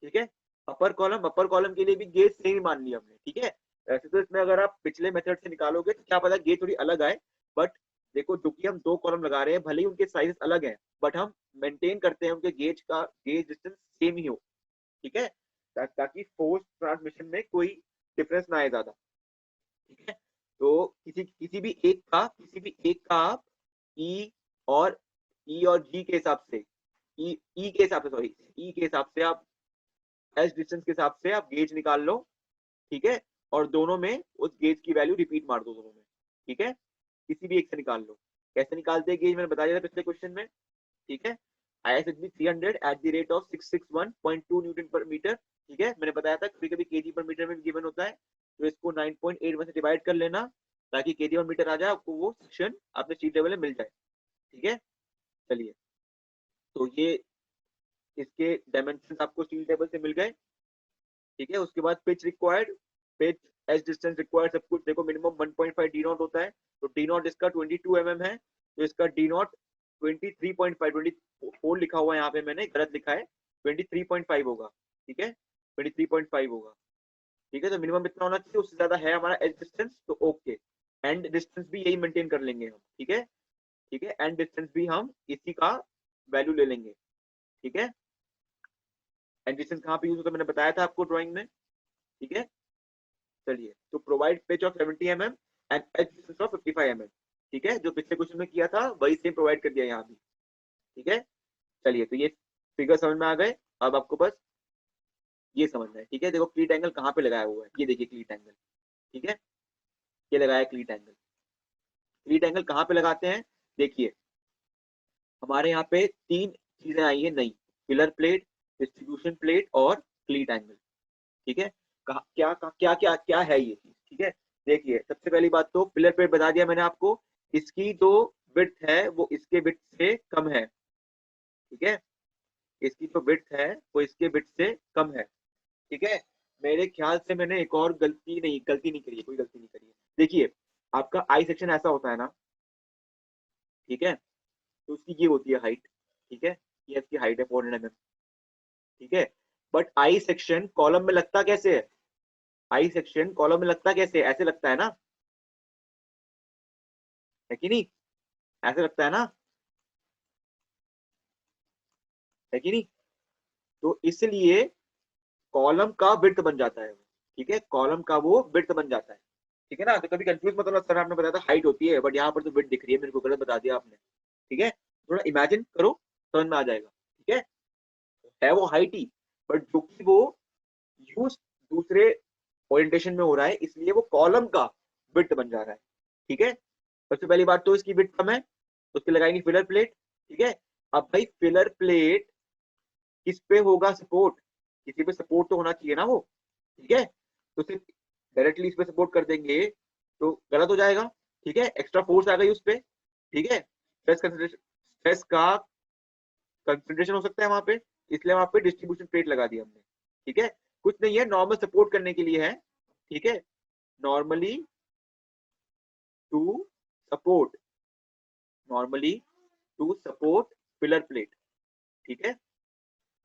ठीक है, अपर कॉलम के लिए भी गेज सेम ही मान लिया हमने। ठीक है, वैसे तो इसमें अगर आप पिछले मेथड से निकालोगे तो क्या पता गेज थोड़ी अलग आए, बट देखो चूंकि हम दो कॉलम लगा रहे हैं, भले ही उनके साइजेस अलग हैं, बट हम मेंटेन करते हैं उनके गेज डिस्टेंस सेम ही हो। ठीक है, ताकि फोर्स ट्रांसमिशन में कोई डिफरेंस ना आए ज्यादा। ठीक है, तो किसी भी एक का आप ई और जी के हिसाब से, ई के हिसाब से, सॉरी, ई के हिसाब से आप एस डिस्टेंस के हिसाब से आप गेज निकाल लो। ठीक है, और दोनों में उस गेज की वैल्यू रिपीट मार दो दोनों में। ठीक है, किसी भी एक से निकाल लो। कैसे निकालते हैं गेज मैंने बताया था पिछले क्वेश्चन में। ठीक है, ISHB 300 at the rate of 661.2 Newton पर मीटर। ठीक है, मैंने बताया था कभी कभी केजी पर मीटर में भी गिवन होता है, तो इसको 9.81 से डिवाइड कर लेना ताकि केजी पर मीटर आ जाए, आपको वो सेक्शन अपने स्टील टेबल में मिल जाए। ठीक है, चलिए, तो ये इसके डायमेंशन आपको स्टील टेबल से मिल गए। ठीक है, उसके बाद pitch required, pitch edge distance required, सब कुछ देखो मिनिमम 1.5 डी नॉट होता है, तो डी नॉट इसका 22 mm है, तो इसका डी नॉट 23.5, 24 लिखा हुआ है यहाँ पे, मैंने गलत लिखा है, 23.5 होगा। ठीक है, 23.5 होगा। ठीक है, तो मिनिमम इतना होना चाहिए, उससे ज्यादा है हमारा एज डिस्टेंस तो ओके। एंड डिस्टेंस भी यही मेंटेन कर लेंगे हम। ठीक है, ठीक है, एंड डिस्टेंस भी हम इसी का वैल्यू ले लेंगे। ठीक है, एंड डिस्टेंस कहाँ पे यूज होता है मैंने बताया था आपको ड्राइंग में। ठीक है, चलिए, तो provide pitch of 70 mm and edge distance of 55 mm, ठीक है, जो पिछले क्वेश्चन में किया था वही सेम प्रोवाइड कर दिया यहाँ भी, ठीक है। चलिए, तो ये फिगर समझ में आ गए। अब आपको बस ये समझना है, ठीक है। देखो क्लीट एंगल कहाँ पे लगाया हुआ है, ये देखिए क्लीट एंगल, ठीक है, ये लगाया क्लीट एंगल। क्लीट एंगल कहाँ पे लगाते हैं, देखिए हमारे यहाँ पे 3 चीजें आई है नई, पिलर प्लेट, डिस्ट्रीब्यूशन प्लेट और क्लीट एंगल, ठीक है। क्या क्या क्या क्या है ये चीज, ठीक है। देखिए सबसे पहली बात तो पिलर प्लेट बता दिया मैंने आपको, इसकी जो विड्थ है वो इसके विड्थ से कम है, ठीक है, इसकी जो विड्थ है वो इसके विड्थ से कम है, ठीक है। मेरे ख्याल से मैंने एक और गलती नहीं करी है, कोई गलती नहीं करी है। देखिए आपका आई सेक्शन ऐसा होता है ना, ठीक है, तो उसकी ये होती है हाइट, ठीक है, ये इसकी हाइट है 400 mm, ठीक है। बट आई सेक्शन कॉलम में लगता कैसे है, आई सेक्शन कॉलम में लगता कैसे है, ऐसे लगता है ना, है कि नहीं, ऐसे लगता है ना, है कि नहीं। तो इसलिए कॉलम का विड्थ बन जाता है, ठीक है, कॉलम का वो विड्थ बन जाता है, ठीक है ना। तो कभी कंफ्यूज मत होना, सर आपने बताया था हाइट होती है बट यहाँ पर तो विड्थ दिख रही है, मेरे को गलत बता दिया आपने, ठीक है। थोड़ा इमेजिन करो, समझ में आ जाएगा, ठीक है वो हाइट ही, बट जो कि वो यूज दूसरे ओरिएंटेशन में हो रहा है, इसलिए वो कॉलम का विड्थ बन जा रहा है, ठीक है। सबसे पहली बात तो इसकी विड्थ कम है, तो उसके लगाएंगे फिलर प्लेट, ठीक है। अब भाई फिलर प्लेट किस पे होगा सपोर्ट, किसी पे सपोर्ट तो होना चाहिए ना वो, ठीक है। तो सिर्फ डायरेक्टली इस पे सपोर्ट कर देंगे तो गलत हो जाएगा, ठीक है, एक्स्ट्रा फोर्स आ गई उस पे, ठीक है। स्ट्रेस का कंसंट्रेशन हो सकता है वहां पे, इसलिए वहां पे डिस्ट्रीब्यूशन प्लेट लगा दी हमने, ठीक है। कुछ नहीं है, नॉर्मल सपोर्ट करने के लिए है, ठीक है, normally to support, normally to support pillar plate, ठीक है।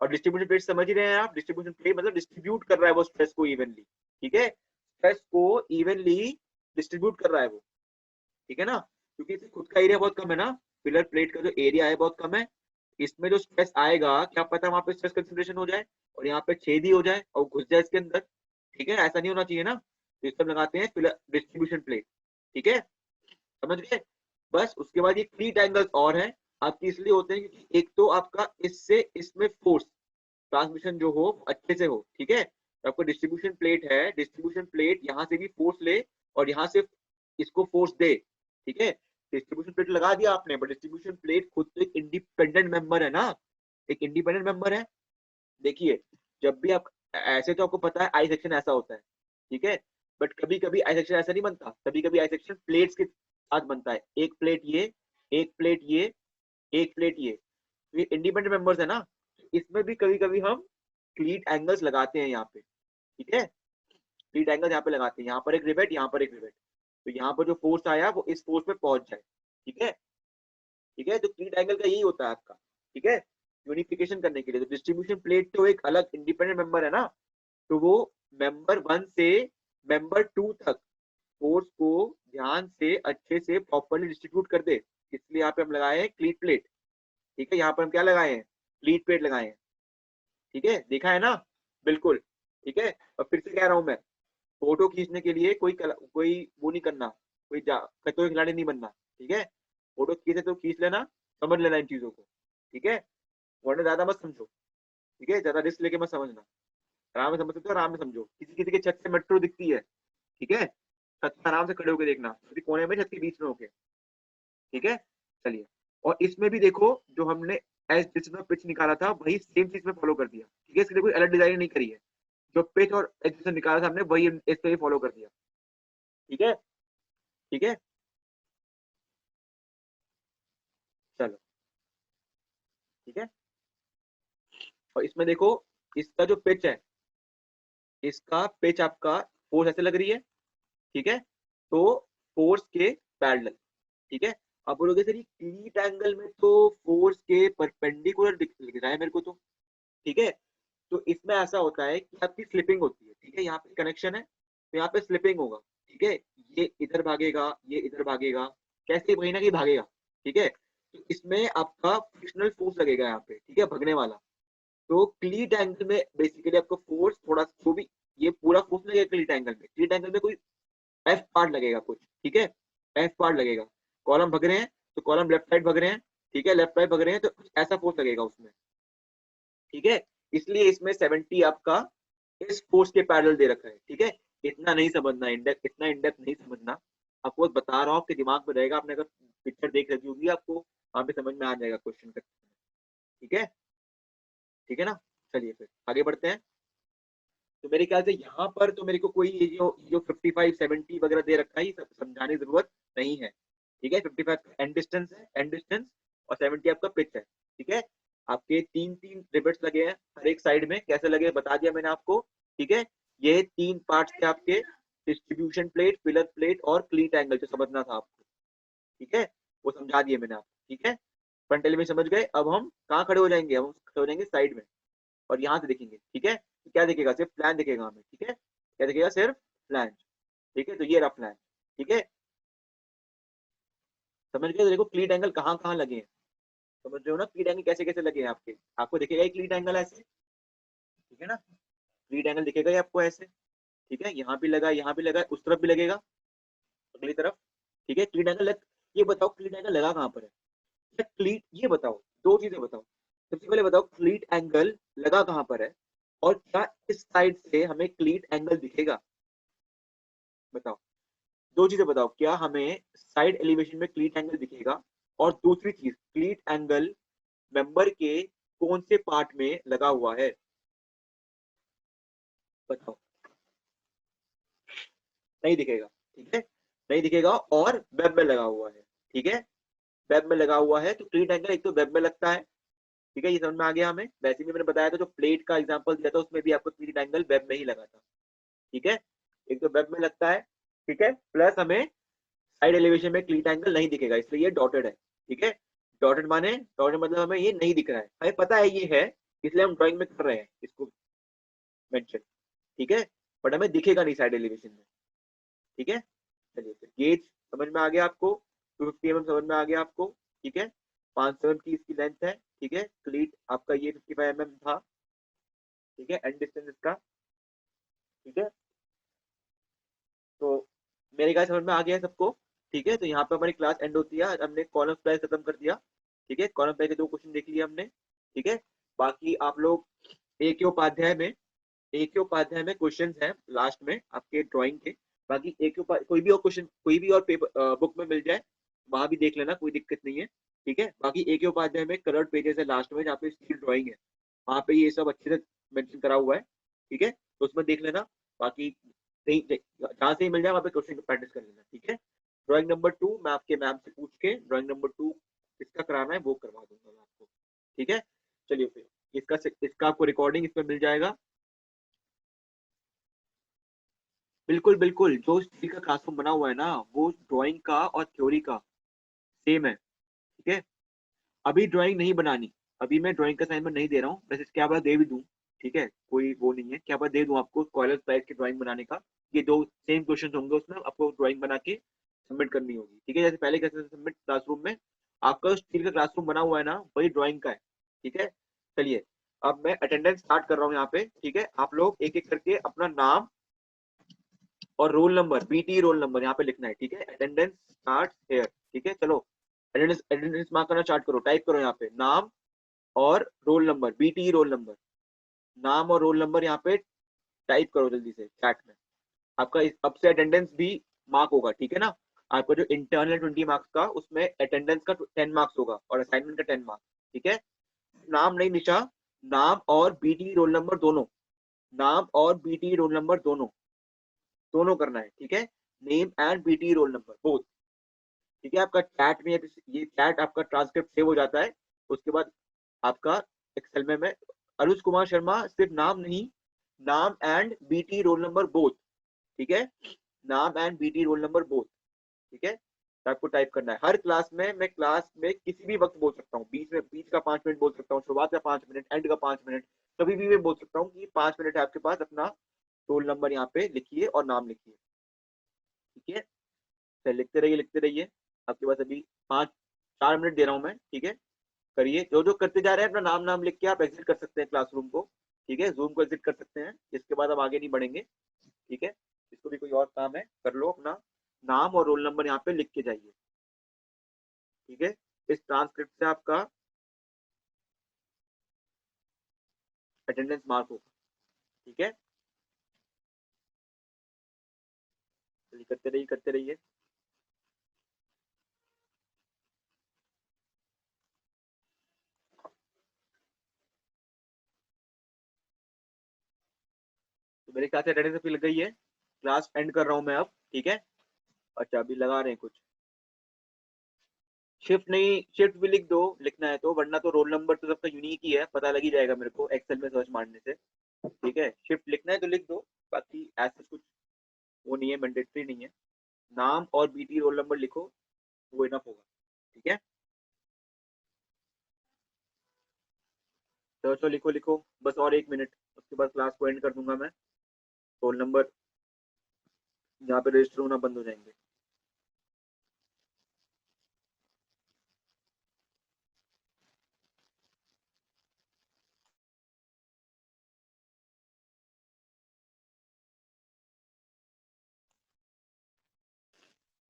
और डिस्ट्रीब्यूशन प्लेट समझ ही रहे हैं आप, डिस्ट्रीब्यूशन प्लेट मतलब डिस्ट्रीब्यूट कर रहा है वो स्ट्रेस को इवनली, ठीक है, स्ट्रेस को इवनली डिस्ट्रीब्यूट कर रहा है वो, ठीक है ना, क्योंकि इससे खुद का एरिया बहुत कम है ना, पिलर प्लेट का जो एरिया है बहुत कम है, इसमें जो स्ट्रेस आएगा क्या पता वहां पे स्ट्रेस कंसंट्रेशन हो जाए और यहाँ पे छेद ही हो जाए और घुस जाए इसके अंदर, ठीक है, ऐसा नहीं होना चाहिए ना, तो इस लगाते हैं डिस्ट्रीब्यूशन प्लेट, ठीक है, समझ गए। बस उसके बाद ये क्लीट एंगल्स और है आपकी, इसलिए होते हैं क्योंकि एक तो आपका इससे इसमें फोर्स ट्रांसमिशन जो हो अच्छे से हो, ठीक है। तो आपको डिस्ट्रीब्यूशन प्लेट है, डिस्ट्रीब्यूशन प्लेट यहाँ से भी फोर्स ले और यहाँ से इसको फोर्स दे, ठीक है। डिस्ट्रीब्यूशन प्लेट लगा दिया आपने, बट डिस्ट्रीब्यूशन प्लेट खुद तो एक इंडिपेंडेंट मेंबर है ना, एक इंडिपेंडेंट मेंबर है। देखिए जब भी आप, ऐसे तो आपको पता है आई सेक्शन ऐसा होता है, ठीक है, बट कभी कभी आई सेक्शन ऐसा नहीं बनता, कभी कभी आई सेक्शन प्लेट्स के साथ बनता है, एक प्लेट ये, एक प्लेट ये, एक प्लेट ये इंडिपेंडेंट मेंबर्स है ना, इसमें भी कभी कभी हम क्लीट एंगल्स लगाते हैं यहाँ पे, ठीक है, क्लीट एंगल यहाँ पे लगाते हैं, यहाँ पर एक रिवेट, यहाँ पर एक रिवेट, तो यहाँ पर जो फोर्स आया वो इस फोर्स पे पहुंच जाए, ठीक है, ठीक है। तो क्लीट एंगल का यही होता है आपका, ठीक है, यूनिफिकेशन करने के लिए। तो डिस्ट्रीब्यूशन प्लेट तो एक अलग इंडिपेंडेंट मेंबर है ना, तो वो मेंबर 1 से मेंबर 2 तक फोर्स को ध्यान से अच्छे से प्रॉपर्ली डिस्ट्रीब्यूट कर दे, इसलिए यहाँ पे हम लगाए हैं क्लीट प्लेट, ठीक है, यहाँ पर हम क्या लगाए हैं, क्लीट प्लेट लगाए हैं, ठीक है, देखा है ना, बिल्कुल, ठीक है। और फिर से कह रहा हूं मैं, फोटो खींचने के लिए कोई वो नहीं करना, कोई कतोई खिलाड़ी नहीं बनना, ठीक है, फोटो खींचे तो खींच लेना, समझ लेना इन चीजों को, ठीक है, वरना ज्यादा मत समझो, ठीक है, ज्यादा रिस्क लेके मत समझना, आराम से समझ सकते हो, आराम से समझो, किसी किसी के छत से मेट्रो दिखती है, ठीक है, छत पर आराम से खड़े होकर देखना, किसी कोने में छत के बीच में होके, ठीक है। चलिए, और इसमें भी देखो जो हमने एज डिस्टेंस ऑफ पिच निकाला था वही सेम चीज में फॉलो कर दिया, ठीक है, इसके लिए कोई अलग डिजाइन नहीं करी है, जो पिच और एज डिस्टेंस निकाला था हमने वही इस पे फॉलो कर दिया, ठीक है, ठीक है, चलो, ठीक है। और इसमें देखो इसका जो पिच है, इसका पिच आपका फोर्स ऐसे लग रही है, ठीक है, तो फोर्स के पैरेलल, ठीक है। अब बोलोगे सर ये क्लीट एंगल में तो फोर्स के परपेंडिकुलर दिख रहा है मेरे को तो, ठीक है, तो इसमें ऐसा होता है कि आपकी स्लिपिंग होती है, ठीक है, यहाँ पे कनेक्शन है तो यहाँ पे स्लिपिंग होगा, ठीक है, ये इधर भागेगा, ये इधर भागेगा, कैसे कहीं ना कहीं भागेगा, ठीक है, तो इसमें आपका फ्रिक्शनल फोर्स लगेगा यहाँ पे, ठीक है, भगने वाला। तो क्लीट एंगल में बेसिकली आपको फोर्स थोड़ा जो भी ये पूरा फोर्स लगेगा क्लीट एंगल में। क्लीट एंगल में कोई एफ पार्ट लगेगा कुछ, ठीक है, एफ पार्ट लगेगा। कॉलम भग रहे हैं तो कॉलम लेफ्ट साइड भग रहे हैं, ठीक है, लेफ्ट राइट भग रहे हैं तो कुछ ऐसा फोर्स लगेगा उसमें, ठीक है। इसलिए इसमें 70 आपका इस फोर्स के पैरेलल दे रखा है, ठीक है। इतना नहीं समझना, इंडेक्स इतना इंडेक्स नहीं समझना, आपको बता रहा हूँ, आपके दिमाग में रहेगा। आपने अगर पिक्चर देख रखी होगी आपको वहां पे समझ में आ जाएगा क्वेश्चन का, ठीक है, ठीक है ना। चलिए फिर आगे बढ़ते हैं। तो मेरे ख्याल से यहाँ पर तो मेरे को कोई ये जो 55 70 वगैरह दे रखा है ये समझाने की जरूरत नहीं है, ठीक है। 55 एंड डिस्टेंस है, एंड डिस्टेंस, और 70 आपका पिच है, ठीक है। आपके तीन तीन रिबेट्स लगे हैं हर एक साइड में, कैसे लगे बता दिया मैंने आपको, ठीक है। ये तीन पार्ट्स थे आपके, डिस्ट्रीब्यूशन प्लेट, फिलर प्लेट और क्लीट एंगल, जो समझना था आपको, ठीक है, वो समझा दिए मैंने आपको, ठीक है। फ्रंट एलिमेंट समझ गए। अब हम कहाँ खड़े हो जाएंगे, हम खड़े हो जाएंगे साइड में, और यहाँ से देखेंगे, ठीक है। तो क्या दिखेगा, सिर्फ प्लान दिखेगा हमें, ठीक है, क्या दिखेगा, सिर्फ प्लान, ठीक है। तो ये रहा प्लान, ठीक है, समझ गए। तो देखो क्लीट एंगल कहाँ कहाँ लगे हैं, समझ रहे हो ना, क्लीट एंगल कैसे कैसे लगे हैं आपके, आपको दिखेगा ये क्लीट एंगल ऐसे, ठीक है ना, क्लीट एंगल दिखेगा ये आपको ऐसे, ठीक है, यहाँ भी लगा, यहाँ भी लगा, उस तरफ भी लगेगा, अगली तरफ, ठीक है। क्लीट एंगल ये बताओ क्लीट एंगल लगा कहाँ पर है, क्लीट, ये बताओ, दो चीजें बताओ। सबसे पहले बताओ क्लीट एंगल लगा कहाँ पर है, और क्या इस साइड से हमें क्लीट एंगल दिखेगा, बताओ। दो चीजें बताओ, क्या हमें साइड एलिवेशन में क्लीट एंगल दिखेगा, और दूसरी चीज क्लीट एंगल मेंबर के कौन से पार्ट में लगा हुआ है, बताओ। नहीं दिखेगा, ठीक है, नहीं दिखेगा, और वेब में लगा हुआ है, ठीक है, वेब में लगा हुआ है। तो क्लीट एंगल एक तो वेब में लगता है, ठीक है, ये समझ में आ गया हमें। वैसे भी मैंने बताया था, जो प्लेट का एग्जांपल दिया था उसमें भी आपको क्लीट एंगल वेब में ही लगा था, ठीक है, एक तो वेब में लगता है, ठीक है, प्लस हमें साइड एलिवेशन में क्लीट एंगल नहीं दिखेगा, इसलिए ये डॉटेड है, ठीक है। डॉटेड माने, डॉटेड मतलब हमें ये नहीं दिख रहा है, हमें पता है ये है, इसलिए हम ड्राइंग में कर रहे हैं इसको मेंशन, ठीक है, बट हमें दिखेगा नहीं साइड एलिवेशन में, ठीक है। चलिए फिर गेज समझ में आ गया आपको, 250 mm समझ में आ गया आपको, ठीक है, 500 mm की इसकी लेंथ है, ठीक है। क्लीट आपका ये 55 mm था, ठीक है, एंड डिस्टेंस इसका, ठीक है। तो मेरे ख्याल समझ में आ गया है सबको, ठीक है। तो यहाँ पे हमारी क्लास एंड होती है, आज हमने कॉलम स्प्लाइस खत्म कर दिया, ठीक है, कॉलम स्प्लाइस के दो क्वेश्चन देख लिए हमने, ठीक है। बाकी आप लोग एक ही उपाध्याय में, एक ही उपाध्याय में क्वेश्चन है लास्ट में आपके ड्राइंग के, बाकी एक कोई भी और क्वेश्चन, कोई भी और पेपर बुक में मिल जाए वहां भी देख लेना, कोई दिक्कत नहीं है, ठीक है। बाकी एक ही उपाध्याय में कलर्ड पेजेस है लास्ट में, जहाँ पे स्टील ड्राइंग है, वहां पे ये सब अच्छे से मेंशन करा हुआ है, ठीक है, तो उसमें देख लेना। बाकी जहाँ से ही मिल जाए वहाँ पे क्वेश्चन प्रैक्टिस कर लेना, ठीक है। ड्राइंग नंबर 2 मैं आपके मैम से पूछ के ड्राइंग नंबर 2 किसका कराना है वो करवा दूंगा मैं आपको, ठीक है। चलिए फिर इसका आपको रिकॉर्डिंग इसमें मिल जाएगा, बिल्कुल बिल्कुल, जो स्टील का क्लासरूम बना हुआ है ना, वो ड्राइंग का और थ्योरी का सेम है, ठीक है। अभी ड्राइंग नहीं बनानी, अभी मैं ड्राइंग का असाइनमेंट नहीं दे रहा हूँ, वैसे क्या पता दे भी दूं, ठीक है, कोई वो नहीं है, क्या पता दे दूं आपको कॉलर स्लाइड की ड्राइंग बनाने का। ये दो सेम क्वेश्चन होंगे, उसमें आपको ड्राइंग बना के सबमिट करनी होगी, ठीक है, जैसे पहले कैसे सबमिट क्लासरूम में। आपका स्टील का क्लासरूम बना हुआ है ना, वही ड्राइंग का है, ठीक है। चलिए अब मैं अटेंडेंस स्टार्ट कर रहा हूँ यहाँ पे, ठीक है। आप लोग एक एक करके अपना नाम और roll number, BT roll number यहाँ पे लिखना है, ठीक है। अटेंडेंस स्टार्ट हियर, ठीक है, चलो अटेंडेंस अटेंडेंस मार्क करना स्टार्ट करो, टाइप करो यहाँ पे नाम और roll number, BT roll number, नाम और रोल नंबर यहाँ पे टाइप करो जल्दी से चैट में। आपका अब से अटेंडेंस भी मार्क होगा, ठीक है ना। आपका जो इंटरनल 20 मार्क्स का, उसमें अटेंडेंस का 10 मार्क्स होगा और असाइनमेंट का 10 मार्क्स, ठीक है। नाम नहीं निशा, नाम और बीटी रोल नंबर दोनों, नाम और बीटी रोल नंबर दोनों, दोनों करना है, ठीक है। Name and BT roll number both, ठीक है। आपका चैट में ये चैट आपका ट्रांसक्रिप्ट सेव हो जाता है, उसके बाद आपका एक्सेल में मैं अनुज कुमार शर्मा, सिर्फ नाम नहीं, नाम and BT roll number both, ठीक है, नाम and BT roll number both, ठीक है। तो आपको टाइप करना है हर क्लास में, मैं क्लास में किसी भी वक्त बोल सकता हूँ, बीच में, बीच का 5 मिनट बोल सकता हूँ, शुरुआत का 5 मिनट, एंड का 5 मिनट, कभी भी मैं बोल सकता हूँ कि 5 मिनट है आपके पास, अपना रोल नंबर यहाँ पे लिखिए और नाम लिखिए, ठीक है। तो लिखते रहिए लिखते रहिए, आपके पास अभी 4 मिनट दे रहा हूँ मैं, ठीक है। करिए, जो जो करते जा रहे हैं अपना नाम नाम लिख के आप एग्जिट कर सकते हैं क्लासरूम को, ठीक है, जूम को एग्जिट कर सकते हैं, इसके बाद अब आगे नहीं बढ़ेंगे। ठीक है, इसको भी कोई और काम है कर लो, अपना नाम और रोल नंबर यहाँ पे लिख के जाइए। ठीक है, इस ट्रांसक्रिप्ट से आपका अटेंडेंस मार्क होगा। ठीक है, चलिए करते रहिए। तो मेरे ख्याल से अटेंडेंस भी लग गई है, क्लास एंड कर रहा हूँ मैं अब। ठीक है, अच्छा अभी लगा रहे हैं कुछ, शिफ्ट नहीं, शिफ्ट भी लिख दो लिखना है तो, वरना तो रोल नंबर तो सबका यूनिक ही है, पता लग ही जाएगा मेरे को एक्सेल में सर्च मारने से। ठीक है, शिफ्ट लिखना है तो लिख दो, बाकी ऐसा कुछ वो नहीं है, मैंडेटरी नहीं है। नाम और बीटी रोल नंबर लिखो, वो इनफ होगा। ठीक है, चलो लिखो लिखो, बस और 1 मिनट, उसके बाद क्लास को एंड कर दूंगा मैं। रोल नंबर यहाँ पे रजिस्टर होना बंद हो जाएंगे।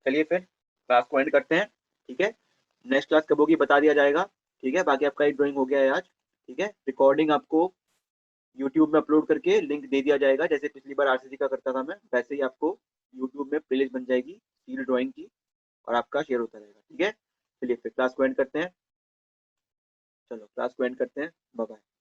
चलिए फिर क्लास को एंड करते हैं। ठीक है, नेक्स्ट क्लास कब होगी बता दिया जाएगा। ठीक है, बाकी आपका एक ड्राइंग हो गया है आज। ठीक है, रिकॉर्डिंग आपको यूट्यूब में अपलोड करके लिंक दे दिया जाएगा, जैसे पिछली बार आरसीसी का करता था मैं, वैसे ही आपको यूट्यूब में प्लेलिस्ट बन जाएगी सील ड्राइंग की, और आपका शेयर होता रहेगा। ठीक है, चलिए फिर क्लास को एंड करते हैं। चलो क्लास को एंड करते हैं, बाय बाय।